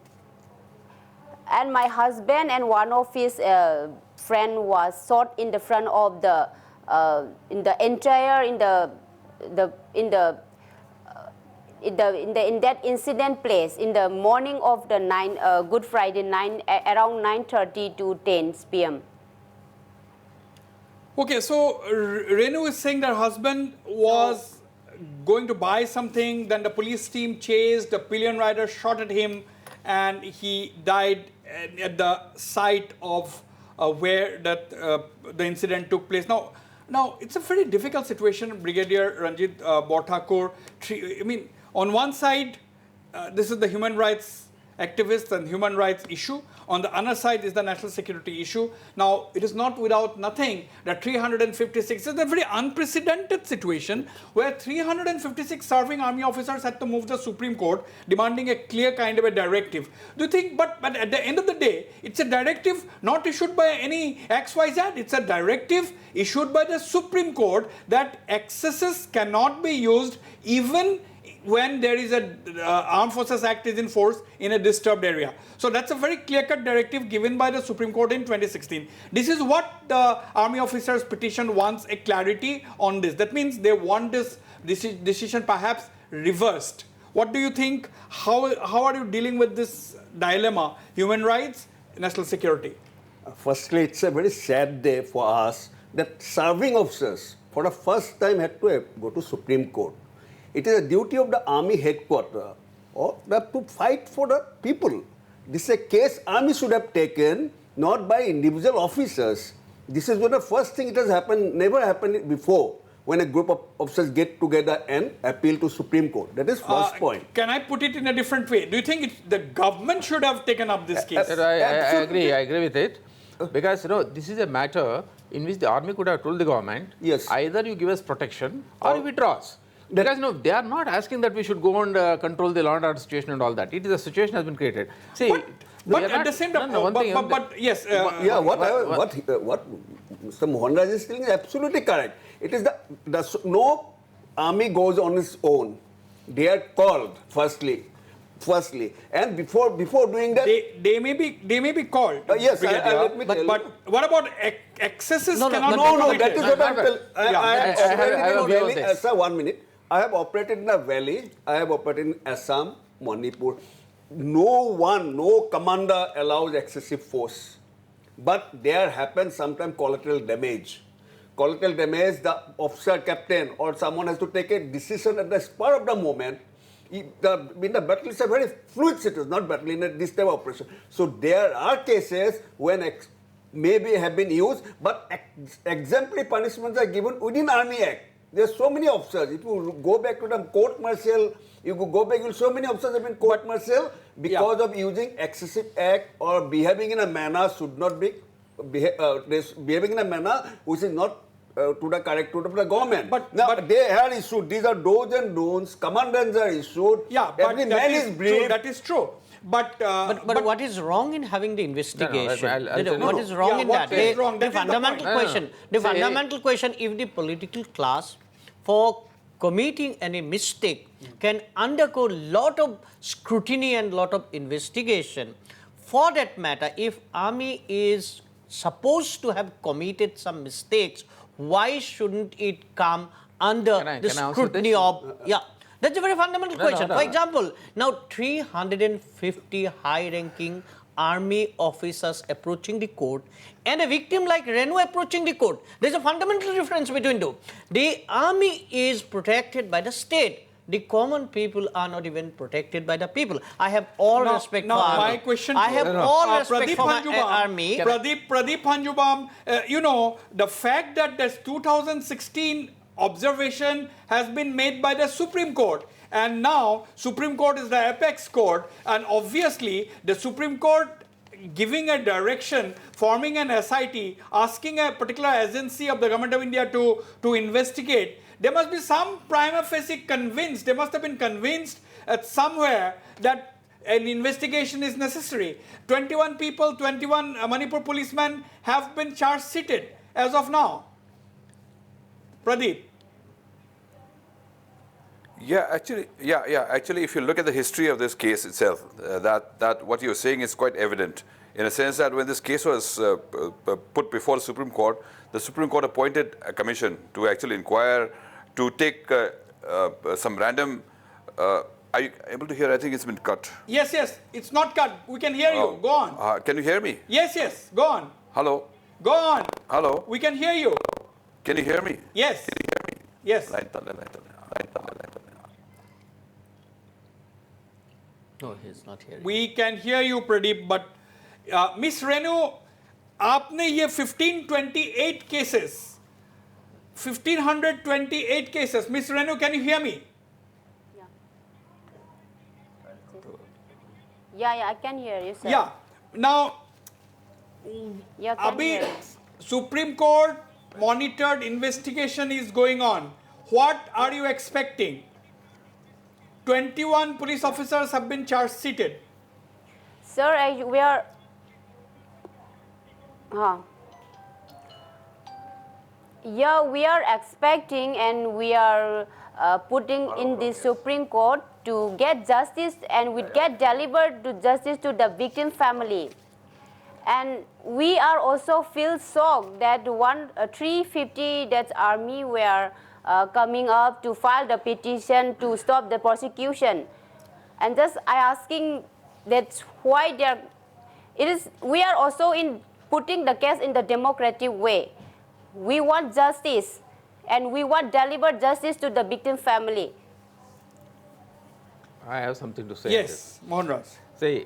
my husband and one of his friend was shot in the front of the in that incident place in the morning of the Good Friday around 9:30 to 10 p.m. Okay, so Renu is saying that her husband was going to buy something, then the police team chased, the pillion rider shot at him, and he died at the site of where the incident took place. Now, it's a very difficult situation, Brigadier Ranjit Borthakur. I mean, on one side, this is the human rights activists and human rights issue. On the other side is the national security issue. Now, it is not without nothing that 356 is a very unprecedented situation where 356 serving army officers had to move the Supreme Court demanding a clear kind of a directive. Do you think, but at the end of the day, it's a directive not issued by any XYZ, it's a directive issued by the Supreme Court that excesses cannot be used even when there is a Armed Forces Act is in force in a disturbed area. So that's a very clear-cut directive given by the Supreme Court in 2016. This is what the army officers petition wants, a clarity on this. That means they want this decision perhaps reversed. What do you think? How are you dealing with this dilemma? Human rights, national security. Firstly, it's a very sad day for us that serving officers for the first time had to go to Supreme Court. It is a duty of the army headquarters to fight for the people. This is a case army should have taken, not by individual officers. This is what the first thing it has happened, never happened before, when a group of officers get together and appeal to Supreme Court. That is first point. Can I put it in a different way? Do you think the government should have taken up this case? I agree with it. Because, this is a matter in which the army could have told the government, yes, either you give us protection or you withdraws. Because they are not asking that we should go and control the law and order situation and all that. It is a situation has been created. See, but at the same time, yes. What Mr. Mohan Raj is saying is absolutely correct. It is no army goes on its own. They are called firstly, and before doing that, they may be called. Yes, let me tell you. But what about excesses? No, that is what I'm telling. I have operated in a valley. Sir, 1 minute. I have operated in a valley. I have operated in Assam, Manipur. No commander allows excessive force. But there happens sometimes collateral damage. Collateral damage, the officer, captain, or someone has to take a decision at the spur of the moment. In the battle, it's a very fluid situation, not battle in this type of operation. So there are cases when maybe have been used, but exemplary punishments are given within Army Act. There are so many officers. If you go back to the court martial, so many officers have been court martial because of using excessive act or behaving in a manner behaving in a manner which is not to the correct to the government. But they are issued. These are do's and don'ts. Commandants are issued. Yeah, every man is briefed. That is true. But what is wrong in having the investigation? What is wrong Yeah, in what that? is wrong? That The is the fundamental point. question. The fundamental question: if the political class, for committing any mistake, can undergo lot of scrutiny and lot of investigation. For that matter, if army is supposed to have committed some mistakes, why shouldn't it come under the scrutiny of That's a very fundamental question. For example, now 350 high-ranking army officers approaching the court and a victim like Renu approaching the court. There's a fundamental difference between two. The army is protected by the state. The common people are not even protected by the people. I have all respect for army. My question I have all respect for my army. Pradeep Panjubam, the fact that this 2016 observation has been made by the Supreme Court, and now Supreme Court is the apex court, and obviously the Supreme Court giving a direction, forming an SIT, asking a particular agency of the Government of India to investigate. There must be some prima facie convinced, they must have been convinced somewhere that an investigation is necessary. 21 people, 21 Manipur policemen have been charge-sheeted as of now. Pradeep. Actually, if you look at the history of this case itself, that what you're saying is quite evident in a sense that when this case was put before the Supreme Court appointed a commission to actually inquire, to take some random. Are you able to hear? I think it's been cut. Yes, it's not cut. We can hear you. Go on. Can you hear me? Yes, go on. Hello. Go on. Hello. We can hear you. Can you hear me? Yes. Can you hear me? Yes. No, he's not hearing. We can hear you, Pradeep, but Miss Renu, आपने ये 1528 cases, 1528 cases. Miss Renu, can you hear me? Yeah, I can hear you, sir. Yeah. Now, Yeah, can Abhi, hear you. Supreme Court monitored investigation is going on. What are you expecting? 21 police officers have been charge-sheeted. Sir, we are... 'Cause Yeah, we are expecting and we are putting in the Supreme Court to get justice and we get delivered to justice to the victim family. And we are also feel shocked that 350 that's army were coming up to file the petition to stop the prosecution. And just I asking that's why we are also in putting the case in the democratic way. We want justice and we want deliver justice to the victim family. I have something to say. Yes, Mohan Raj. Say,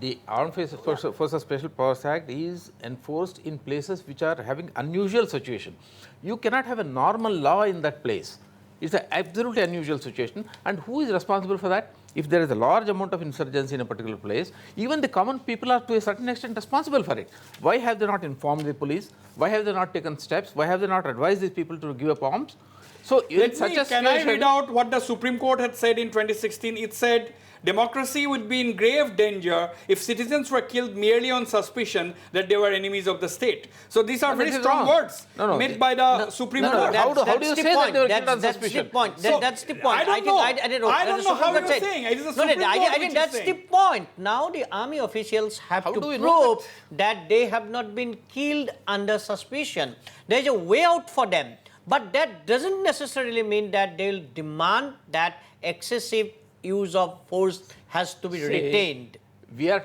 the Armed Forces Special Powers Act is enforced in places which are having unusual situation. You cannot have a normal law in that place. It's an absolutely unusual situation. And who is responsible for that? If there is a large amount of insurgency in a particular place, even the common people are to a certain extent responsible for it. Why have they not informed the police? Why have they not taken steps? Why have they not advised these people to give up arms? So in such a can I read out what the Supreme Court had said in 2016? It said, democracy would be in grave danger if citizens were killed merely on suspicion that they were enemies of the state. So these are very strong words made by the Supreme Court. How do you say that they were killed on suspicion? That's the point. I don't know how you're saying. It is the Supreme Court I think that's the point. Now the army officials have to prove that they have not been killed under suspicion. There is a way out for them. But that doesn't necessarily mean that they will demand that excessive use of force has to be retained. We are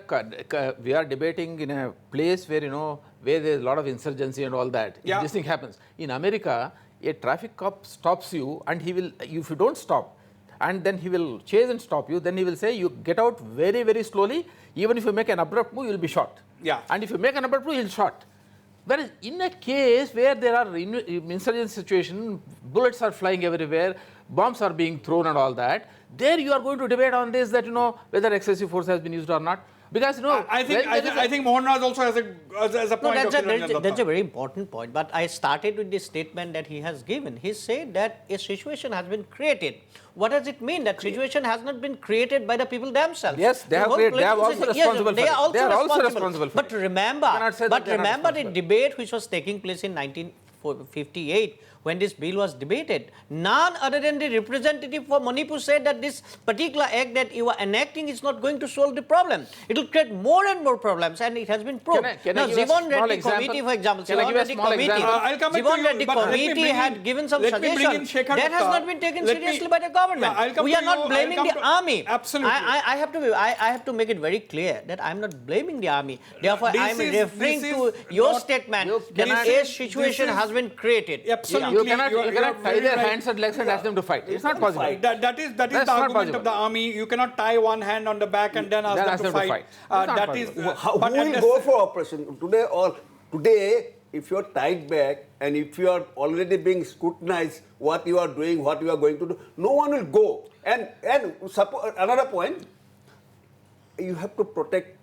debating in a place where, where there is a lot of insurgency and all that. Yeah. This thing happens. In America, a traffic cop stops you and he will, if you don't stop, and then he will chase and stop you, then he will say, you get out very, very slowly. Even if you make an abrupt move, you will be shot. Yeah. And if you make an abrupt move, you will shot. Whereas in a case where there are insurgency situation, bullets are flying everywhere, bombs are being thrown and all that, there you are going to debate on this that, whether excessive force has been used or not. Because, I think Mohan Raj also has a point of view. That's a very important point. But I started with the statement that he has given. He said that a situation has been created. What does it mean? That situation has not been created by the people themselves. Yes, they have created. They are also responsible for it. They are also responsible for it. But remember the debate which was taking place in 1958 when this bill was debated. None other than the representative for Manipur said that this particular act that you are enacting is not going to solve the problem. It will create more and more problems, and it has been proved. Now, Zivon Reddy committee, for example, Zivon Reddy committee had given some suggestions. That has not been taken seriously by the government. We are not blaming the army. Absolutely. I have to make it very clear that I am not blaming the army. Therefore, I am referring to your statement that a situation has been created. Absolutely. You cannot tie their hands and legs and ask them to fight. It's not possible. That is the argument of the army. You cannot tie one hand on the back and then ask them to fight. Who will go for operation today? If you are tied back and if you are already being scrutinized, what you are doing, what you are going to do, no one will go. And another point, you have to protect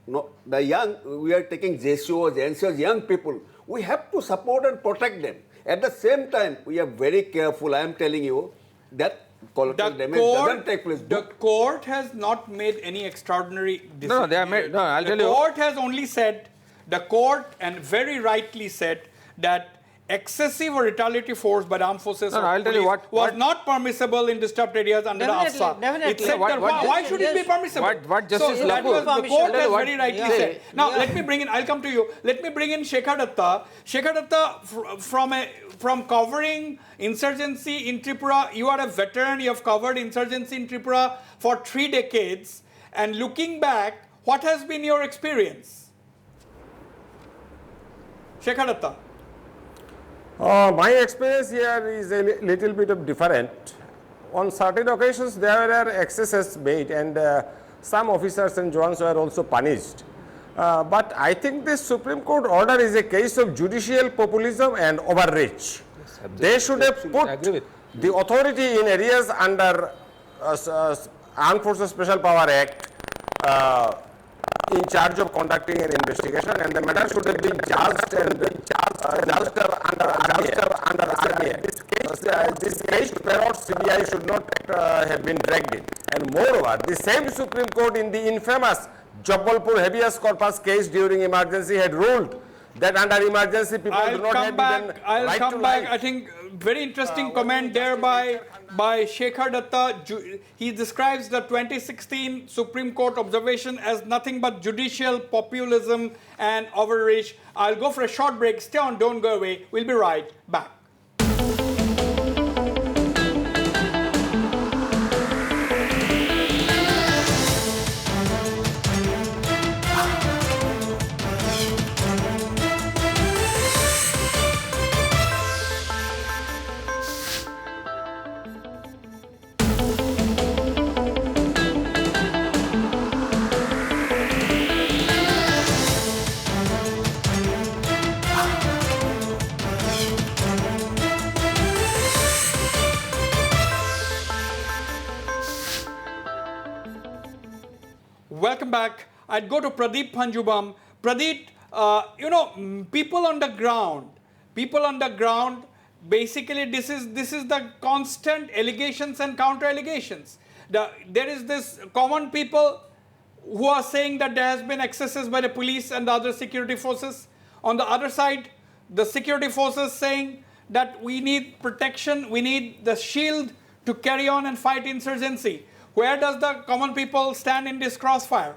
the young. We are taking JCOs, NCOs, young people. We have to support and protect them. At the same time, we are very careful. I am telling you that collateral damage doesn't take place. The court has not made any extraordinary decision. No, they have made. No, I'll tell you. The court has only said, the court and very rightly said that excessive or retaliatory force by the armed forces was not permissible in disturbed areas under the AFSA. It said that why should it be permissible? What Justice the court has very rightly said. Now let me bring in. I'll come to you. Let me bring in Shekhar Datta. Shekhar Datta, from covering insurgency in Tripura, you are a veteran. You have covered insurgency in Tripura for 3 decades. And looking back, what has been your experience? Shekhar Datta. My experience here is a little bit of different. On certain occasions, there were excesses made and some officers and Joans were also punished. But I think this Supreme Court order is a case of judicial populism and overreach. Yes, they should have put the authority in areas under Armed Forces Special Power Act in charge of conducting an investigation, and the matter should have been judged under RBI. This case, perhaps CBI should not have been dragged in. And moreover, the same Supreme Court in the infamous Jabalpur habeas corpus case during emergency had ruled that under emergency people do I'll not come have back. even I'll right come to back. life. I think very interesting comment there by Shekhar Datta. He describes the 2016 Supreme Court observation as nothing but judicial populism and overreach. I'll go for a short break. Stay on, don't go away. We'll be right back. Welcome back. I'd go to Pradeep Panjubam. Pradeep, people on the ground, basically this is the constant allegations and counter allegations. There is this common people who are saying that there has been excesses by the police and the other security forces. On the other side, the security forces saying that we need protection, we need the shield to carry on and fight insurgency. Where does the common people stand in this crossfire?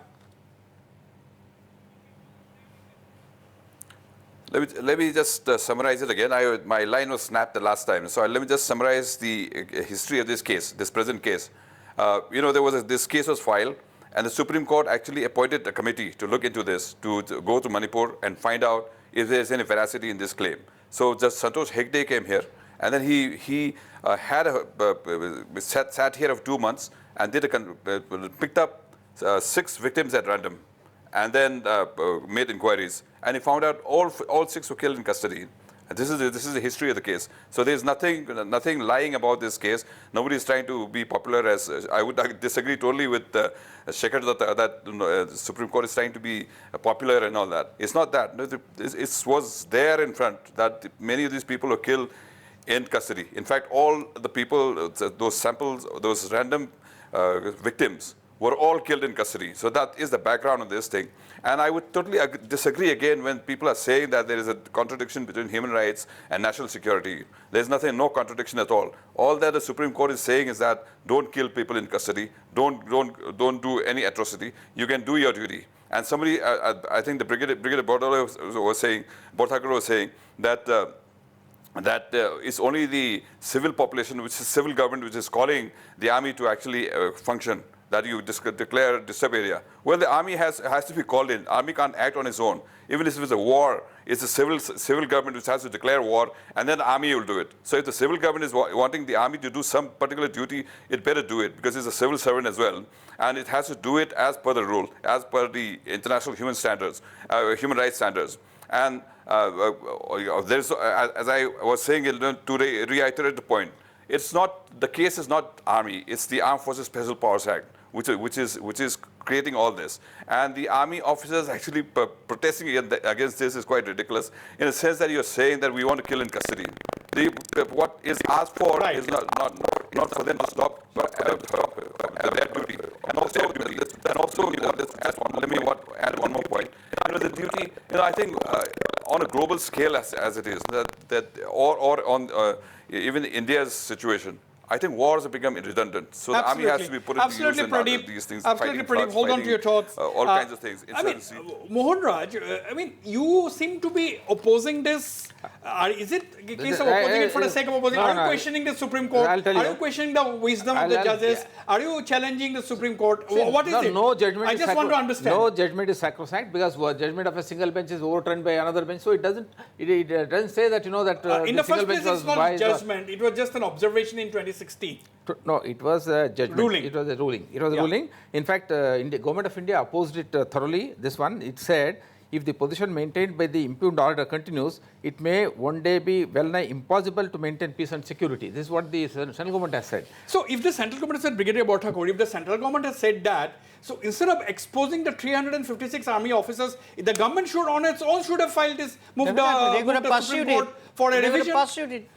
Let me just summarize it again. My line was snapped the last time, so let me just summarize the history of this case, this present case. This case was filed, and the Supreme Court actually appointed a committee to look into this, to go to Manipur and find out if there is any veracity in this claim. So just Santosh Hegde came here, and then he sat here for 2 months and picked up 6 victims at random, and then made inquiries, and he found out all 6 were killed in custody. And this is the history of the case. So there's nothing lying about this case. Nobody is trying to be popular. As I would disagree totally with Shekhar that the Supreme Court is trying to be popular and all that. It's not that. No, it was there in front that many of these people were killed in custody. In fact, all the people, those samples, those random victims were all killed in custody. So that is the background of this thing. And I would totally disagree again when people are saying that there is a contradiction between human rights and national security. There's no contradiction at all. All that the Supreme Court is saying is that don't kill people in custody, don't do any atrocity. You can do your duty. And somebody, I think the Brigadier Borthakar was saying that it's only the civil population, which is civil government, which is calling the army to actually function, that you declare disturb area. Well, the army has to be called in. Army can't act on its own. Even if it's a war, it's a civil government which has to declare war, and then the army will do it. So if the civil government is wanting the army to do some particular duty, it better do it, because it's a civil servant as well. And it has to do it as per the rule, as per the international human rights standards. And as I was saying, to reiterate the point, the case is not army, it's the Armed Forces Special Powers Act, which is creating all this. And the army officers actually protesting against this is quite ridiculous, in a sense that you're saying that we want to kill in custody. What is asked for is not for them to stop their duty. And also, let me add one more point. The duty, I think on a global scale as it is, or on even India's situation, I think wars have become redundant. So the army has to be put into use in these things. Absolutely, Pradeep. Hold on to your thoughts. All kinds of things. Mohan Raj, you seem to be opposing this. Is it a case of opposing it for the sake of opposing? Are you questioning the Supreme Court? I'll tell you. Are you questioning the wisdom of the judges? Are you challenging the Supreme Court? What is it? No judgment. I just want to understand. No judgment is sacrosanct, because judgment of a single bench is overturned by another bench. So it doesn't say that in the first place, it's not a judgment. It was just an observation in 2016. No, it was a judgment. Ruling. It was a ruling. It was a ruling. In fact, the Government of India opposed it thoroughly. This one, it said, if the position maintained by the impugned order continues, it may one day be well nigh impossible to maintain peace and security. This is what the central government has said. So if the central government said, Brigadier Borthakar, if the central government has said that, so instead of exposing the 356 army officers, the government should on its own should have filed this, moved the Supreme Court for a They would have revision? pursued it.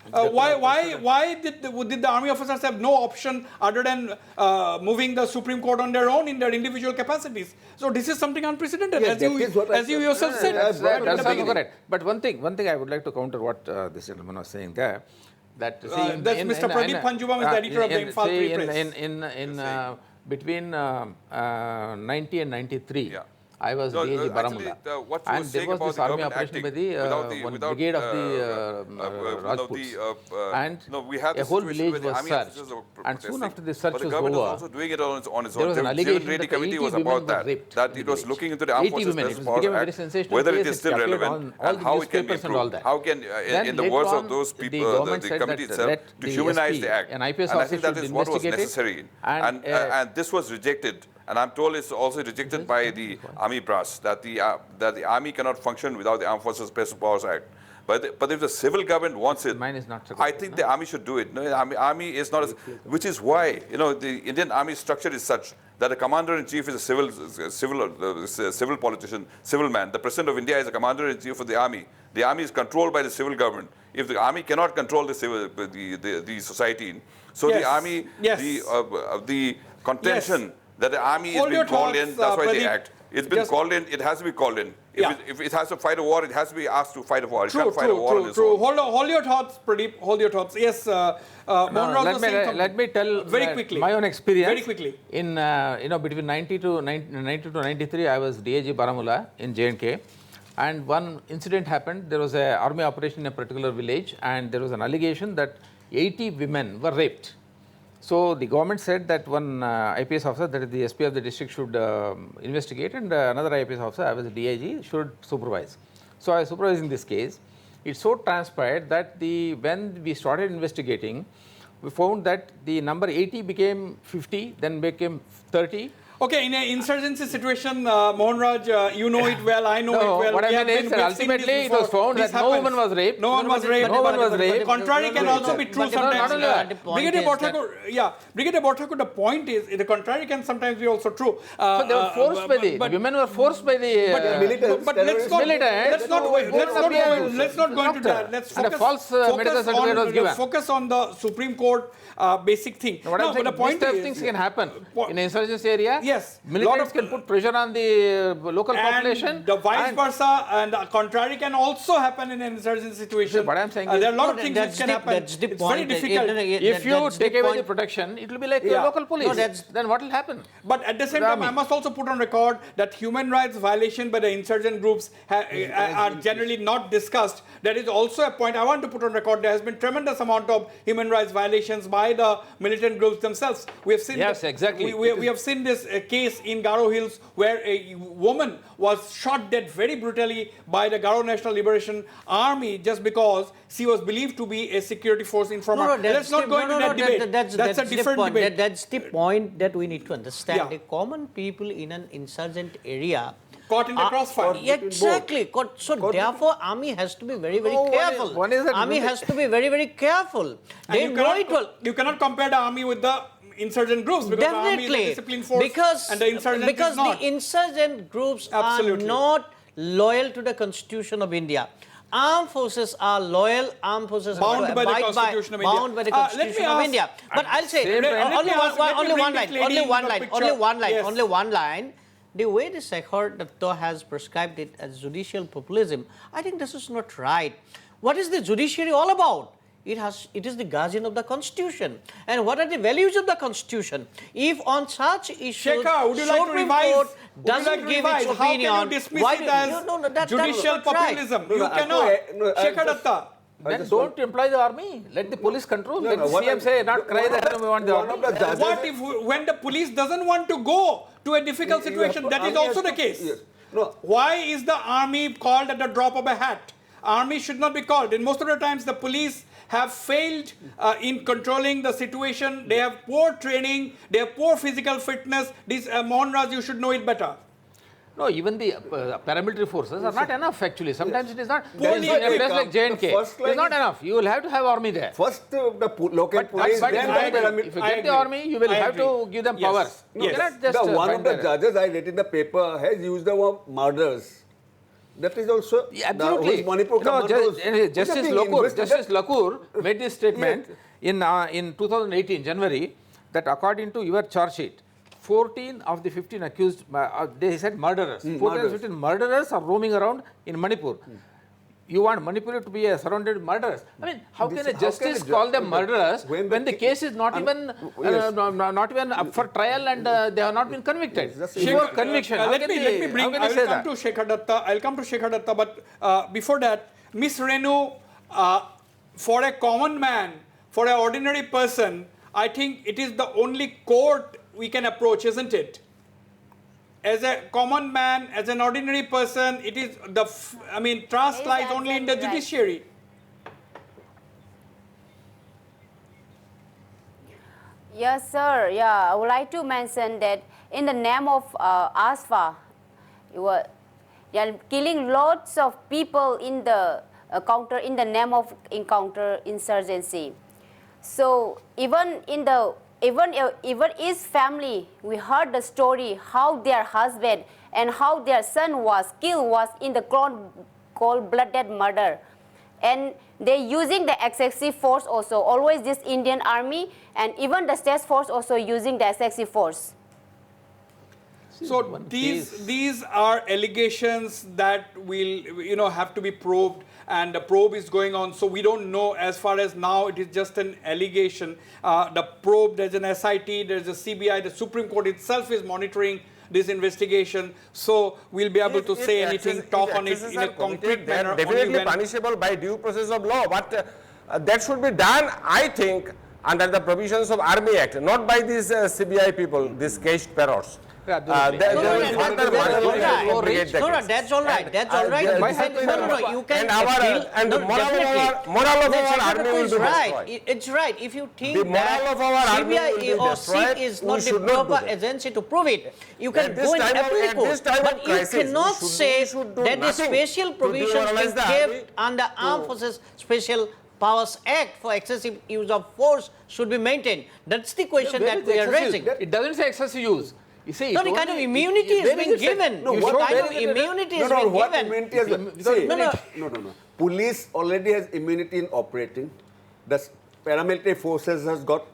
Why did the army officers have no option other than moving the Supreme Court on their own in their individual capacities? So this is something unprecedented, Yes, that is what I as you said. yourself said. That's brought that's in the also beginning. correct. But one thing I would like to counter what this gentleman was saying there, that That's Mr. Pradeep Panjubam is the editor of the Imphal Free Press. Between 90 and 93. Yeah. I was No, DAG actually, Baramulla. what you were And there saying was about this the army government operation by acting the without one brigade of the Rajputs. Rajputs. And No, we have a this whole situation village where the was army searched. officers were And soon protesting, after the search but the was government was over, also doing it on its there own. was an The allegation Civil Brady that the Committee 80 was women about were that. raped That in it the was village. looking into the Armed 80 Forces women. It Special was Powers became a very Act, sensational whether case. it is It still appeared relevant on all and the how it can be newspapers and all improved. that. How can, Then in the later words on, of those the people, government the said committee that itself, let to the humanize SP, the act. an IPS And I officer think that should is what was investigate it. necessary. And, And this was rejected. And I'm told it's also rejected by the army brass, that the army cannot function without the Armed Forces Special Powers Act. But if the civil government wants it, Mine is not so I good, think no? the army should do it. No, army is not, which is why the Indian army structure is such that the commander-in-chief is a civil politician, civil man. The president of India is a commander-in-chief of the army. The army is controlled by the civil government. If the army cannot control the society, so Yes. the army, Yes. the contention that the army Hold is your being called in, thoughts, that's why they Pradeep. act. It's been Just- called in, it has to be called in. Yeah. If it has to fight a war, it has to be asked to fight a war. It True, can't fight a war on its true. own. Hold your thoughts, Pradeep. Hold your thoughts. Yes, Mohan Raj was saying something. Let me tell very quickly. my own experience. Very quickly. In between 90 to 93, I was DAG Baramulla in J&K, and one incident happened. There was an army operation in a particular village, and there was an allegation that 80 women were raped. So the government said that one IPS officer, that is the SP of the district, should investigate, and another IPS officer, I was a DIG, should supervise. So I was supervising this case. It so transpired that when we started investigating, we found that the number 80 became 50, then became 30. Okay, in an insurgency situation, Mohan Raj, you know it well, I know No, it well. what I We have mean is been- that we have seen ultimately this it was before. found This that no happens. woman was raped. No one was raped. No one was raped. Contrary can also be true But sometimes. not only that. The point Brigadier is that- Borthakur, Brigadier Borthakur, the point is, the contrary can sometimes be also true. So they were forced by the women were forced by the militants, But let's not militants, let's not go into that. Let's And a focus, false medical certificate was given. focus on the Supreme Court basic thing. What I'm No, saying, but the point these type of is, things can happen po- in an insurgency area. Yes, lot militants of- can put pressure on the local population. and the vice versa, and the contrary can also happen in an insurgency situation. What I'm saying there are a is- lot No, of things that's which can the- happen. that's the It's very point. difficult. If you That's the take away the point. protection, it will be like Yeah. local police. No, that's- then what will happen? But at the same The time, I army. must also put on record that human rights violation by the insurgent groups are generally not discussed. That is also a point I want to put on record. There has been tremendous amount of human rights violations by the militant groups themselves. We have seen Yes, exactly. We have seen this case in Garo Hills where a woman was shot dead very brutally by the Garo National Liberation Army just because she was believed to be a security force informer. Let's not go into that debate. That's a the different point. debate. That's the point that we need to understand. Yeah. The common people in an insurgent area Caught in the crossfire. Exactly. So therefore, army has to be very, very No, careful. one is that army women- has to be very, very careful. And They know it well. You cannot compare the army with the insurgent groups because the army is a Definitely, disciplined force and the insurgent because is not. the insurgent groups Absolutely. are not loyal to the Constitution of India. Armed forces are loyal. Armed forces Bound are by the abide Constitution of India. bound by the Let me Constitution of ask- India. But I'll say Same way. Let me ask- let me only bring one this line. lady Only into one the line. picture. Only one line. Yes. Only one line. The way the Shekhar Datta has prescribed it as judicial populism, I think this is not right. What is the judiciary all about? It is the guardian of the Constitution. And what are the values of the Constitution? If on such issues, Shekhar, would you like to Supreme revise? Court Would you doesn't like to give revise? its How opinion, can you dismiss why it do- as no, that's judicial not right. populism? No, You no, cannot. I Shekhar just- Datta. Then don't employ the army. Let the police control. Let the what CM I- say, not cry one of that the- we want the one of army. the judges- What if when the police doesn't want to go to a difficult situation? That is Army also has the to- case. yes. No. Why is the army called at the drop of a hat? Army should not be called. And most of the times the police have failed in controlling the situation. They have poor training. They have poor physical fitness. This Mohan Raj, you should know it better. No, even the paramilitary forces are not enough actually. Sometimes it is not. Poorly In a place equipped. like J&K, The first it is line not is- enough. You will have to have army there. First, local But police, if then you the get- paramilitary. if you I get the agree. army, you will I have to agree. give them Yes. powers. You Yes. cannot just One of bind the them. judges I read in the paper has used the word murders. That is also Absolutely. Manipur Justice Lakur made this statement in 2018 January that according to your charge sheet, 14 of the 15 accused, they said murderers. 14 of the 15 murderers are roaming around in Manipur. You want Manipur to be surrounded with murderers? I mean, how can a justice call them murderers when the case is not even not even up for trial and they have not been convicted? Before conviction, let me bring. I will come to Shekhar Datta. I'll come to Shekhar Datta, but before that, Miss Renu, for a common man, for an ordinary person, I think it is the only court we can approach, isn't it? As a common man, as an ordinary person, it is trust lies only in the judiciary. Yes, sir. Yeah, I would like to mention that in the name of ASFA, you are killing lots of people in the counter in the name of counter-insurgency. So even his family, we heard the story how their husband and how their son was killed in the cold-blooded murder. And they're using the excessive force also, always this Indian army and even the state force also using the excessive force. So these are allegations that will have to be probed, and the probe is going on. So we don't know, as far as now it is just an allegation. The probe, there's an SIT, there's a CBI, the Supreme Court itself is monitoring this investigation. So we'll be able to say anything, talk on it in a concrete manner. Definitely punishable by due process of law, but that should be done, I think, under the provisions of Army Act, not by these CBI people, these caged parrots. That's all right. That's all right. You can. And the moral of our army will be destroyed. It's right. If you think the moral of our army CBI or SIT is not the proper agency to prove it, you can go in appellate court. But you cannot say that the special provisions being kept under Armed Forces Special Powers Act for excessive use of force should be maintained. That's the question that we are raising. It doesn't say excessive use. You see, no, the kind of immunity is being given. What kind of immunity is being given? No. Police already has immunity in operating. The paramilitary forces has got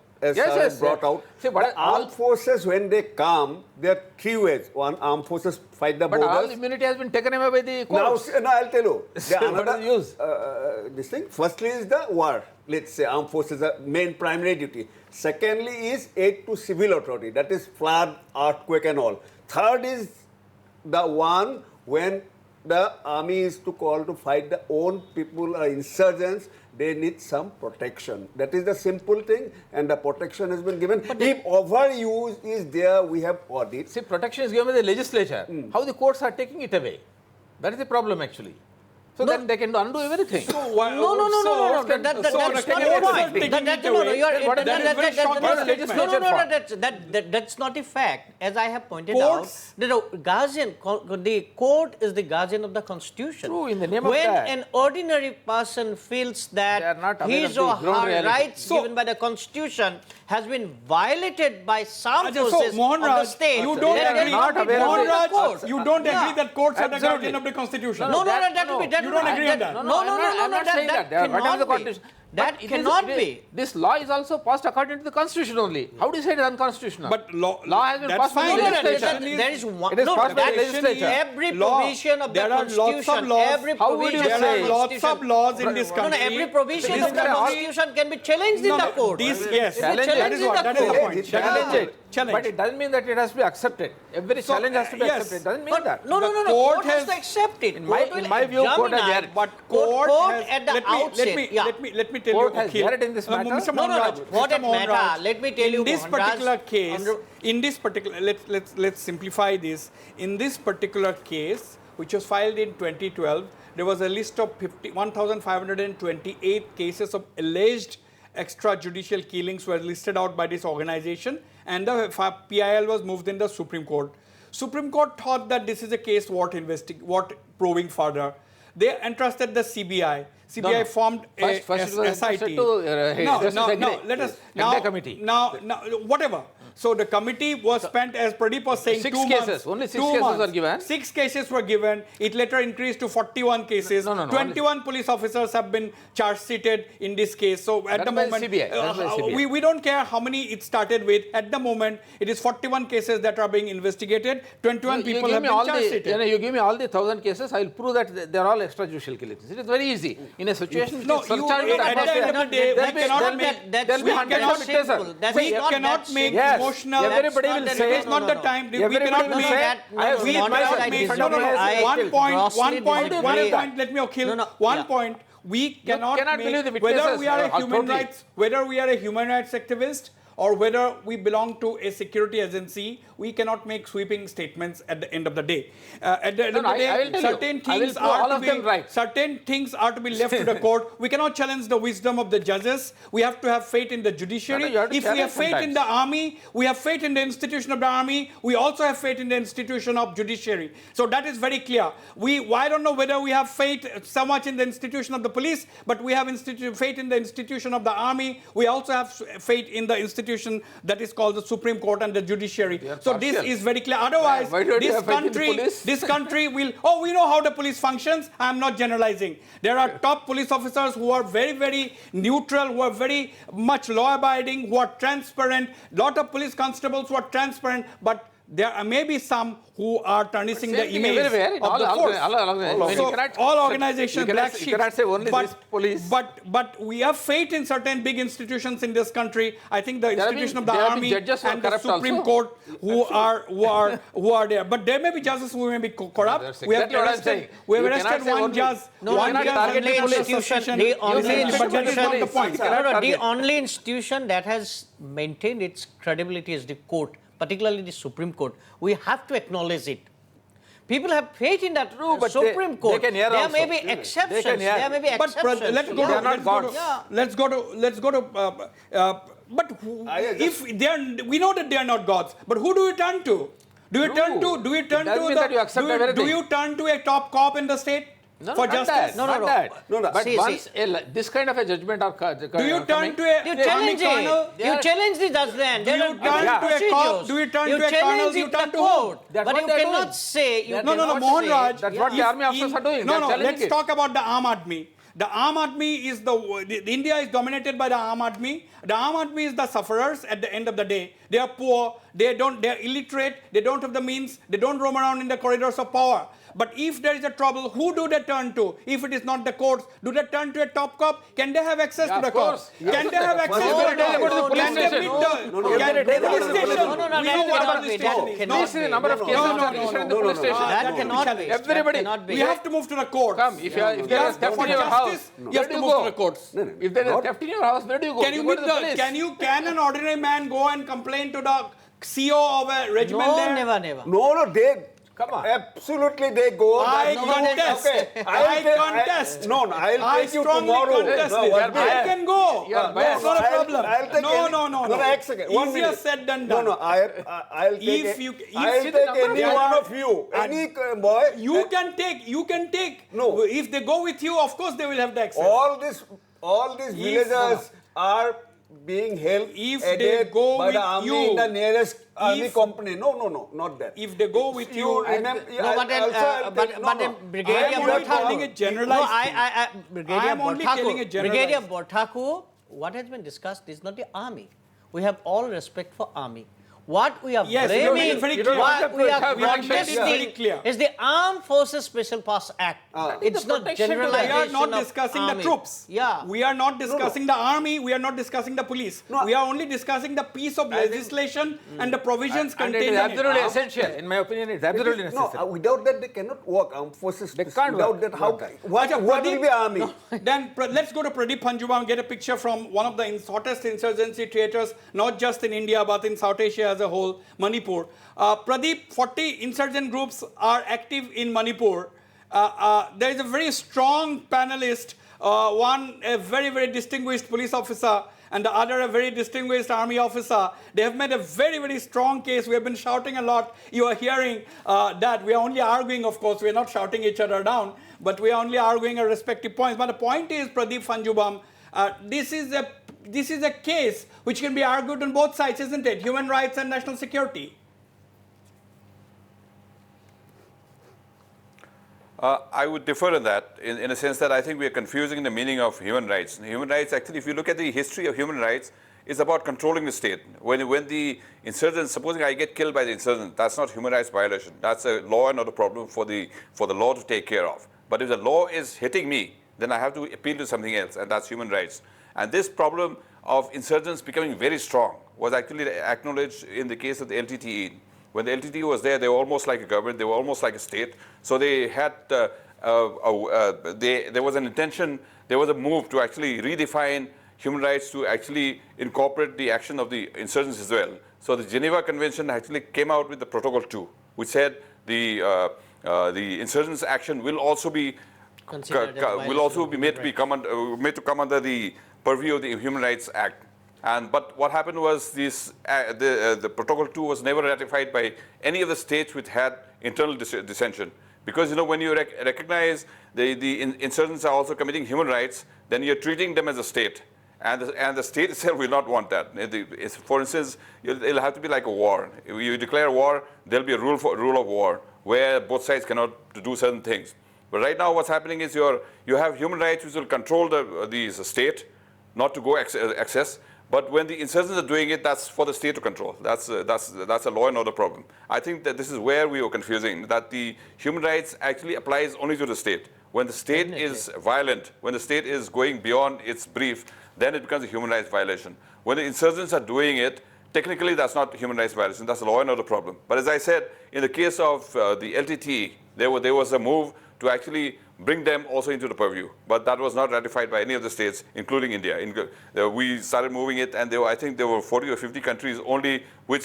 brought out. See, but armed forces, when they come, there are three ways. One, armed forces fight the borders. But all immunity has been taken away by the courts. Now I'll tell you. What is use? This thing. Firstly is the war. Let's say armed forces are main primary duty. Secondly is aid to civil authority. That is flood, earthquake and all. Third is the one when the army is to call to fight the own people or insurgents. They need some protection. That is the simple thing, and the protection has been given. But if overuse is there, we have audit. See, protection is given by the legislature. How the courts are taking it away? That is the problem actually. So then they can undo everything. No. That's not a fact. As I have pointed out, the court is the guardian of the Constitution. True, in the name of that. When an ordinary person feels that his or her rights given by the Constitution has been violated by some forces of the state, you don't agree. You don't agree that courts are the guardian of the Constitution. You don't agree on that? No, I'm not saying that. Cannot be. That cannot be. This law is also passed according to the Constitution only. How do you say it is unconstitutional? But law has been passed by the legislature. There is one. It is passed by the legislature. Every provision of the Constitution. There are lots of laws in this country. Every provision of the Constitution can be challenged in the court. Yes, that is the point. Challenge it. But it doesn't mean that it has to be accepted. Every challenge has to be accepted. It doesn't mean that. No. Court has to accept it. In my view, court has merit. But court at the outset. Let me tell you. Court has merit in this matter. What it matter? Let me tell you. In this particular case, let's simplify this. In this particular case, which was filed in 2012, there was a list of 1,528 cases of alleged extrajudicial killings were listed out by this organization, and the PIL was moved in the Supreme Court. Supreme Court thought that this is a case worth probing further. They entrusted the CBI. CBI formed a SIT. Let us committee. Now, whatever. So the committee was spent, as Pradeep was saying, 6 2 cases. months. Only 6 2 cases months. were given. 6 cases were given. It later increased to 41 cases. No, 21 police officers have been charge seated in this case. So at That the is by moment, CBI. That is by CBI. we don't care how many it started with. At the moment, it is 41 cases that are being investigated. 21 people have been charge seated. You give me all the 1,000 cases, I will prove that they are all extrajudicial killings. It is very easy. In a situation which No, is you, surcharged at the end of the day, we cannot make, there'll be we hundreds cannot, of witnesses. we cannot make Yes. emotional. Everybody will say- It is not the time. We Everybody cannot will make. say, I have we seen myself cannot make. in No, front of no, my eyes. one point. grossly Let me kill. No, no, One yeah. point. We cannot cannot believe the make, whether witnesses, we are a human totally. rights, whether we are a human rights activist, or whether we belong to a security agency, we cannot make sweeping statements at the end of the day. At the end of the I will day, tell certain you. I will things prove all are to of be them right. certain things are to be left to the court. We cannot challenge the wisdom of the judges. We have to have faith in the judiciary. No, you have to If we have challenge faith in sometimes. the army, we have faith in the institution of the army. We also have faith in the institution of judiciary. So that is very clear. I don't know whether we have faith so much in the institution of the police, but we have faith in the institution of the army. We also have faith in the institution that is called the Supreme Court and the judiciary. So this partial. is very clear. Otherwise, Why don't you this have faith in the country, police? this country will. Oh, we know how the police functions. I am not generalizing. There are top police officers who are very, very neutral, who are very much law-abiding, who are transparent. Lot of police constables who are transparent, but there may be some who are tarnishing the Same thing image everywhere, in of all the force. organizations. So You cannot- all organizations, you cannot- black you sheep. cannot say only this police. But we have faith in certain big institutions in this country. I think the have institution been- of the there have been army judges who are and the corrupt Supreme also. Court who are there. But there may be judges who may be corrupt. That's We have exactly what I'm saying. arrested. We have You cannot arrested say one only- judge. No, one you cannot judge target under the under police. suspicion. The only But that is not the institution- point. No, the target. only institution that has maintained its credibility is the court, particularly the Supreme Court. We have to acknowledge it. People have faith in that True, but Supreme they Court. can err there also. may be They can exceptions. err. There may be But exceptions. let's go They to are not gods. let's go to but if they are, we know that they are not gods. But who do you turn to? Do you turn to? Do you turn It doesn't to mean the? that you accept do everything. you turn to a top cop in the state for not justice? That, No, not no. that. No, no. But See, once this kind of a judgment are Do you turn to a You army challenge colonel? it. You challenge the judgment. Do There you are turn different to a cop? procedures. Do you turn to a challenge colonel? it You to turn the to whom? court. That's But what you they're cannot doing. say. You No, cannot Mohan say- Raj. That's what the army officers are doing. No, They're no. challenging Let's it. talk about the Aam Aadmi. The Aam Aadmi is the India is dominated by the Aam Aadmi. The Aam Aadmi is the sufferers at the end of the day. They are poor. They are illiterate. They don't have the means. They don't roam around in the corridors of power. But if there is a trouble, who do they turn to? If it is not the courts, do they turn to a top cop? Can they have access to of the course. cops? Can they have access No, to the no, no, cops? no, Can they no, meet no, the no, no, can no, they no, police no, station? no, no, We that know what cannot are be. the That stations. cannot This is the number of cases no, which are no, registered in the no, police no, station. no. That cannot be. Everybody- That cannot be. We have to move to the courts. Come, if there is theft For in your house, justice, you where have do to you move to go? the courts. No, no, If there is not- theft in your house, where do you go? Can you go meet to the police. can an ordinary man go and complain to the CEO of a regiment No, there? never. No, they. Come on. Absolutely, they go. I No, contest. okay. I contest. No, I'll I take you strongly tomorrow. contest No, this. what I we- can go. You are No, biased. it's not a problem. I'll take No. No, one second. 1 Easier minute. said than No, done. no. I'll take. If you- if I'll see take the number of any people- one of you. Any boy. You can take. No. If they go with you, of course they will have the access. All these villagers are being held If they aided go by the with army you, in the nearest army if- company. No, not that. If they go with you, remember, No, but then, Brigadier I am only Borthaku. telling a generalized thing. Brigadier I am only telling a Borthaku. generalized Brigadier thing. Borthaku, what has been discussed is not the army. We have all respect for army. What we are Yes, you blaming, made it very clear. what we are We have made it contesting very clear. is the Armed Forces Special Pass Act. It's the not protection to the- We generalization are not of discussing army. the troops. Yeah. We are not discussing the army. We are not discussing the police. No. We are only discussing the piece of legislation and the provisions And it contained is in it. absolutely essential. In my opinion, it's absolutely No, necessary. without that they cannot work. Armed forces. They can't without work. that, how? Not that. What Acha, will Pradeep- be army? Then let's go to Pradeep Panjuma and get a picture from one of the hottest insurgency theaters, not just in India but in South Asia as a whole, Manipur. Pradeep, 40 insurgent groups are active in Manipur. There is a very strong panelist, one a very, very distinguished police officer and the other a very distinguished army officer. They have made a very, very strong case. We have been shouting a lot. You are hearing that. We are only arguing, of course. We are not shouting each other down, but we are only arguing our respective points. But the point is, Pradeep Panjubam, this is a this is a case which can be argued on both sides, isn't it? Human rights and national security. I would differ in that, in a sense that I think we are confusing the meaning of human rights. Human rights, actually, if you look at the history of human rights, is about controlling the state. When the insurgents, supposing I get killed by the insurgent, that's not human rights violation. That's a law and not a problem for the law to take care of. But if the law is hitting me, then I have to appeal to something else, and that's human rights. And this problem of insurgents becoming very strong was actually acknowledged in the case of the LTTE. When the LTTE was there, they were almost like a government, they were almost like a state. So they had, there was an intention, there was a move to actually redefine human rights to actually incorporate the action of the insurgents as well. So the Geneva Convention actually came out with the Protocol 2, which said the insurgents' action will also be made to come under the purview of the Human Rights Act. But what happened was the Protocol 2 was never ratified by any of the states which had internal dissension. Because when you recognize the insurgents are also committing human rights, then you're treating them as a state. And the state itself will not want that. For instance, it'll have to be like a war. If you declare war, there'll be a rule of war where both sides cannot do certain things. But right now what's happening is you have human rights which will control the state, not to go access. But when the insurgents are doing it, that's for the state to control. That's a law and order problem. I think that this is where we were confusing, that the human rights actually applies only to the state. When the state is violent, when the state is going beyond its brief, then it becomes a human rights violation. When the insurgents are doing it, technically that's not a human rights violation, that's a law and order problem. But as I said, in the case of the LTTE, there was a move to actually bring them also into the purview. But that was not ratified by any of the states, including India. We started moving it, and I think there were 40 or 50 countries only which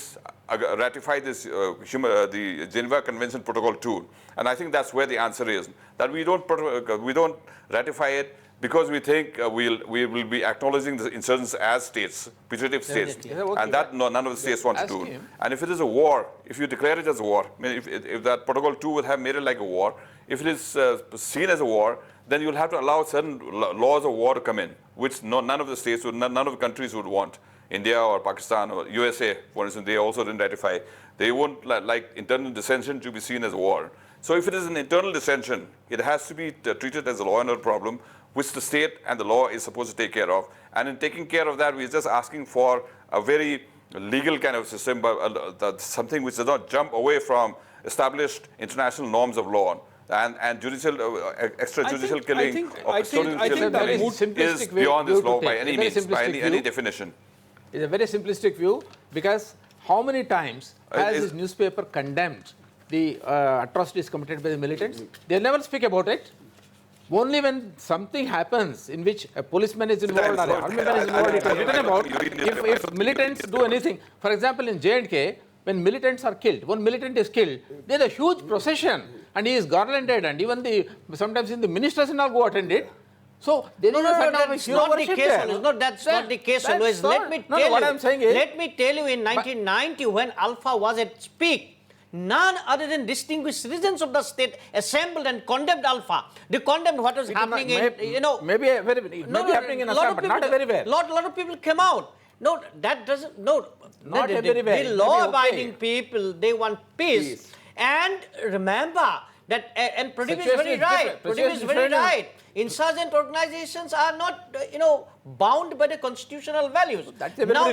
ratified this the Geneva Convention Protocol 2. And I think that's where the answer is, that we don't ratify it because we think we will be acknowledging the insurgents as states, putative states. And that none of the states want to do. And if it is a war, if you declare it as a war, I mean, if that Protocol 2 would have made it like a war, if it is seen as a war, then you'll have to allow certain laws of war to come in, which none of the states, none of the countries would want. India or Pakistan or USA, for instance, they also didn't ratify. They won't like internal dissension to be seen as a war. So if it is an internal dissension, it has to be treated as a law and order problem, which the state and the law is supposed to take care of. And in taking care of that, we're just asking for a very legal kind of system, but something which does not jump away from established international norms of law. And judicial, extrajudicial killing or custodial killing is beyond this law by any means, by any definition. It's a very simplistic view, because how many times has this newspaper condemned the atrocities committed by the militants? They never speak about it. Only when something happens in which a policeman is involved or a army man is involved, it is written about. If militants do anything, for example, in J&K, when militants are killed, one militant is killed, there is a huge procession, and he is garlanded, and even sometimes the ministers and all go attend it. So there is that's not the case always. That's not the case always. Let me tell you. What I'm saying is, let me tell you, in 1990, when Alpha was at its peak, none other than distinguished citizens of the state assembled and condemned Alpha. They condemned what was happening maybe happening in Assam, but not everywhere. Lot of people came out. No, that doesn't. No, not everywhere. The law-abiding people, they want peace. And remember that, and Pradeep is very right. Pradeep is very right. Insurgent organizations are not, bound by the constitutional values. Now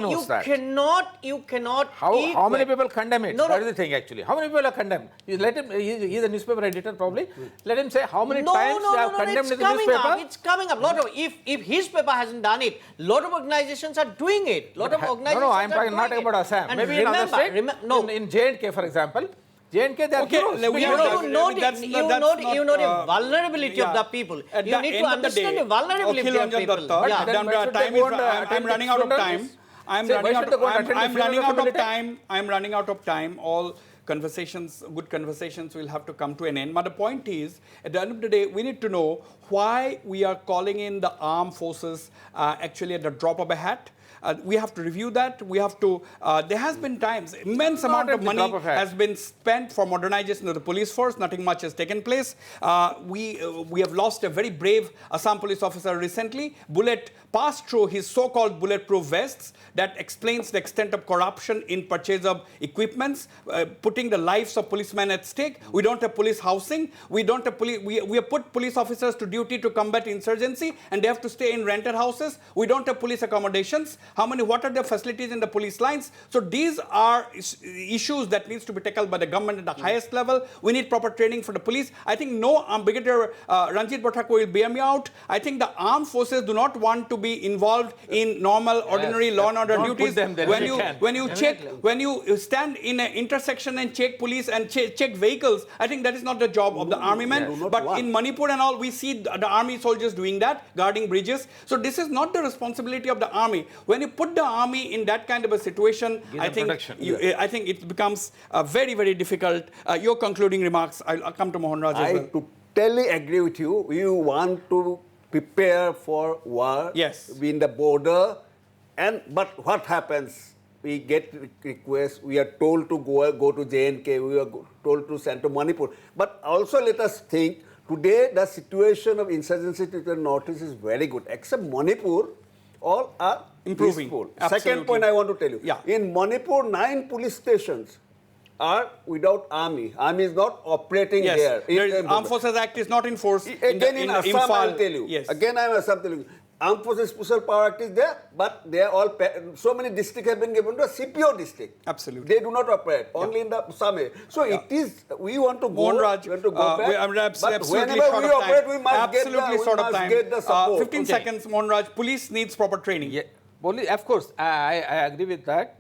you cannot. How many people condemn it? That is the thing, actually. How many people are condemned? You let him. He's a newspaper editor, probably. Let him say how many times they have condemned the newspaper. It's coming up. If his paper hasn't done it, lot of organizations are doing it. Lot of organizations. No, I'm not talking about Assam. Maybe in other states. In J&K, for example. J&K, they are heroes. You know the vulnerability of the people. You need to understand the vulnerability of the people. I'm running out of time. I'm running out of time. All conversations, good conversations will have to come to an end. But the point is, at the end of the day, we need to know why we are calling in the armed forces actually at the drop of a hat. We have to review that. We have to. There has been times immense amount of at the money drop of hat. has been spent for modernization of the police force. Nothing much has taken place. We have lost a very brave Assam police officer recently. Bullet passed through his so-called bulletproof vests. That explains the extent of corruption in purchase of equipments, putting the lives of policemen at stake. We don't have police housing. We don't have police. We have put police officers to duty to combat insurgency, and they have to stay in rented houses. We don't have police accommodations. What are the facilities in the police lines? So these are issues that needs to be tackled by the government at the highest level. We need proper training for the police. I think Brigadier Ranjit Bhattakur will bear me out. I think the armed forces do not want to be involved in normal, ordinary law and order Don't duties. put them there When if you you can. when you stand in an intersection and check police and check vehicles, I think that is not the job of the army men. But in Manipur and all, we see the army soldiers doing that, guarding bridges. So this is not the responsibility of the army. When you put the army in that kind of a situation, I think it becomes very, very difficult. Your concluding remarks. I'll come to Mohan Raj as well. I totally agree with you. You want to prepare for war in the border, but what happens? We get requests. We are told to go to JNK. We are told to send to Manipur. But also let us think. Today the situation of insurgency to the northeast is very good. Except Manipur, all are improving. Peaceful. Second point I want to tell you. In Manipur, 9 police stations are without army. Army is not operating there. Armed Forces Act is not in force. Again in Assam, I'll tell you. Yes. Again, I am Assam telling you. Armed Forces Special Power Act is there, but they are all, so many districts have been given to a CPO district. Absolutely. They do not operate, only in the Assam. So it is, we want to go, Mohan Raj, we want to go back, but absolutely whenever we operate, we must get the support. 15 seconds, Mohan Raj. Police needs proper training. Yeah. Of course, I agree with that,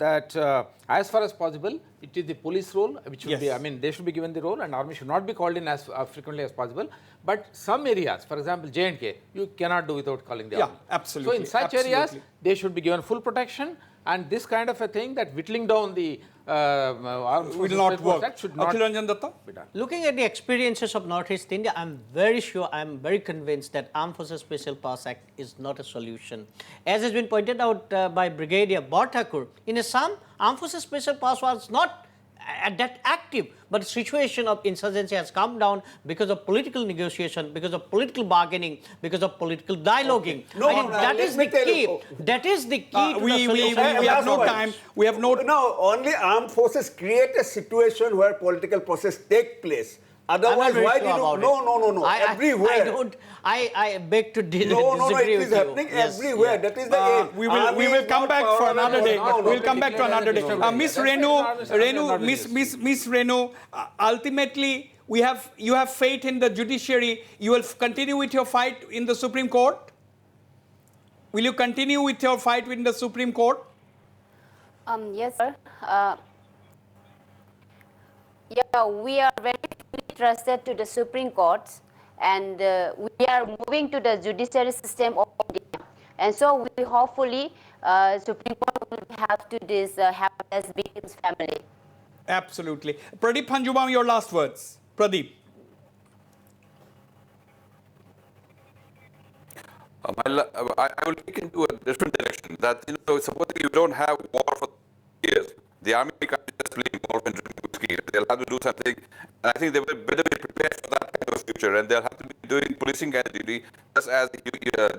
as far as possible, it is the police role, which should be, I mean, they should be given the role, and army should not be called in as frequently as possible. But some areas, for example, J&K, you cannot do without calling the army. Absolutely. So in such areas, they should be given full protection, and this kind of a thing that whittling down the armed will not work. That should not be done. Looking at the experiences of Northeast India, I'm very sure, I'm very convinced that Armed Forces Special Powers Act is not a solution. As has been pointed out by Brigadier Bhattakur, in Assam, Armed Forces Special Powers was not that active, but the situation of insurgency has come down because of political negotiation, because of political bargaining, because of political dialoguing. That is the key. That is the key to the solution. We have no time. We have no... No, only armed forces create a situation where political process take place. Otherwise, why did you... No. Everywhere. I beg to disagree it with is happening everywhere. That is the aim. We will come back for another day. We'll come back to another day. Miss Renu, ultimately, you have faith in the judiciary. You will continue with your fight in the Supreme Court? Will you continue with your fight in the Supreme Court? Yes, sir. We are very trusted to the Supreme Courts, and we are moving to the judiciary system of India. And so we hopefully Supreme Court will have to this happen as victims' family. Absolutely. Pradeep Panjubam, your last words. Pradeep. I will take into a different direction. That supposedly you don't have war for years. The army can't just play involved in whiskey. They'll have to do something. And I think they will better be prepared for that kind of future. And they'll have to be doing policing kind of duty, just as the UN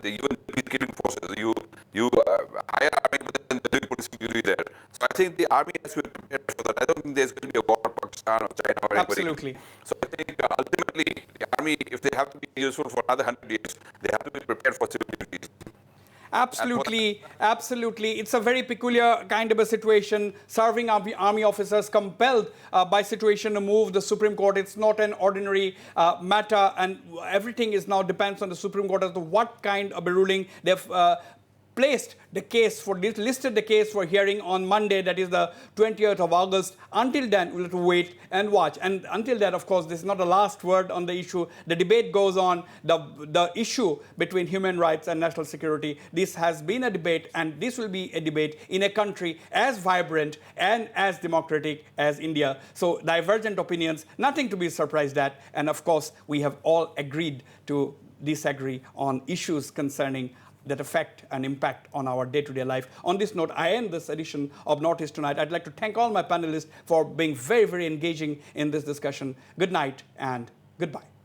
peacekeeping forces. You hire army, but then they're doing policing duty there. So I think the army has to be prepared for that. I don't think there's going to be a war in Pakistan or China or anybody. Absolutely. So I think ultimately the army, if they have to be useful for another 100 years, they have to be prepared for civil duties. Absolutely. It's a very peculiar kind of a situation. Serving army officers compelled by situation to move the Supreme Court. It's not an ordinary matter, and everything is now depends on the Supreme Court as to what kind of a ruling they've placed the case for this, listed the case for hearing on Monday, that is the 20th of August. Until then, we'll have to wait and watch. And until that, of course, this is not the last word on the issue. The debate goes on. The issue between human rights and national security, this has been a debate, and this will be a debate in a country as vibrant and as democratic as India. So divergent opinions, nothing to be surprised at. And of course, we have all agreed to disagree on issues concerning that affect and impact on our day-to-day life. On this note, I end this edition of Northeast Tonight. I'd like to thank all my panelists for being very, very engaging in this discussion. Good night and goodbye.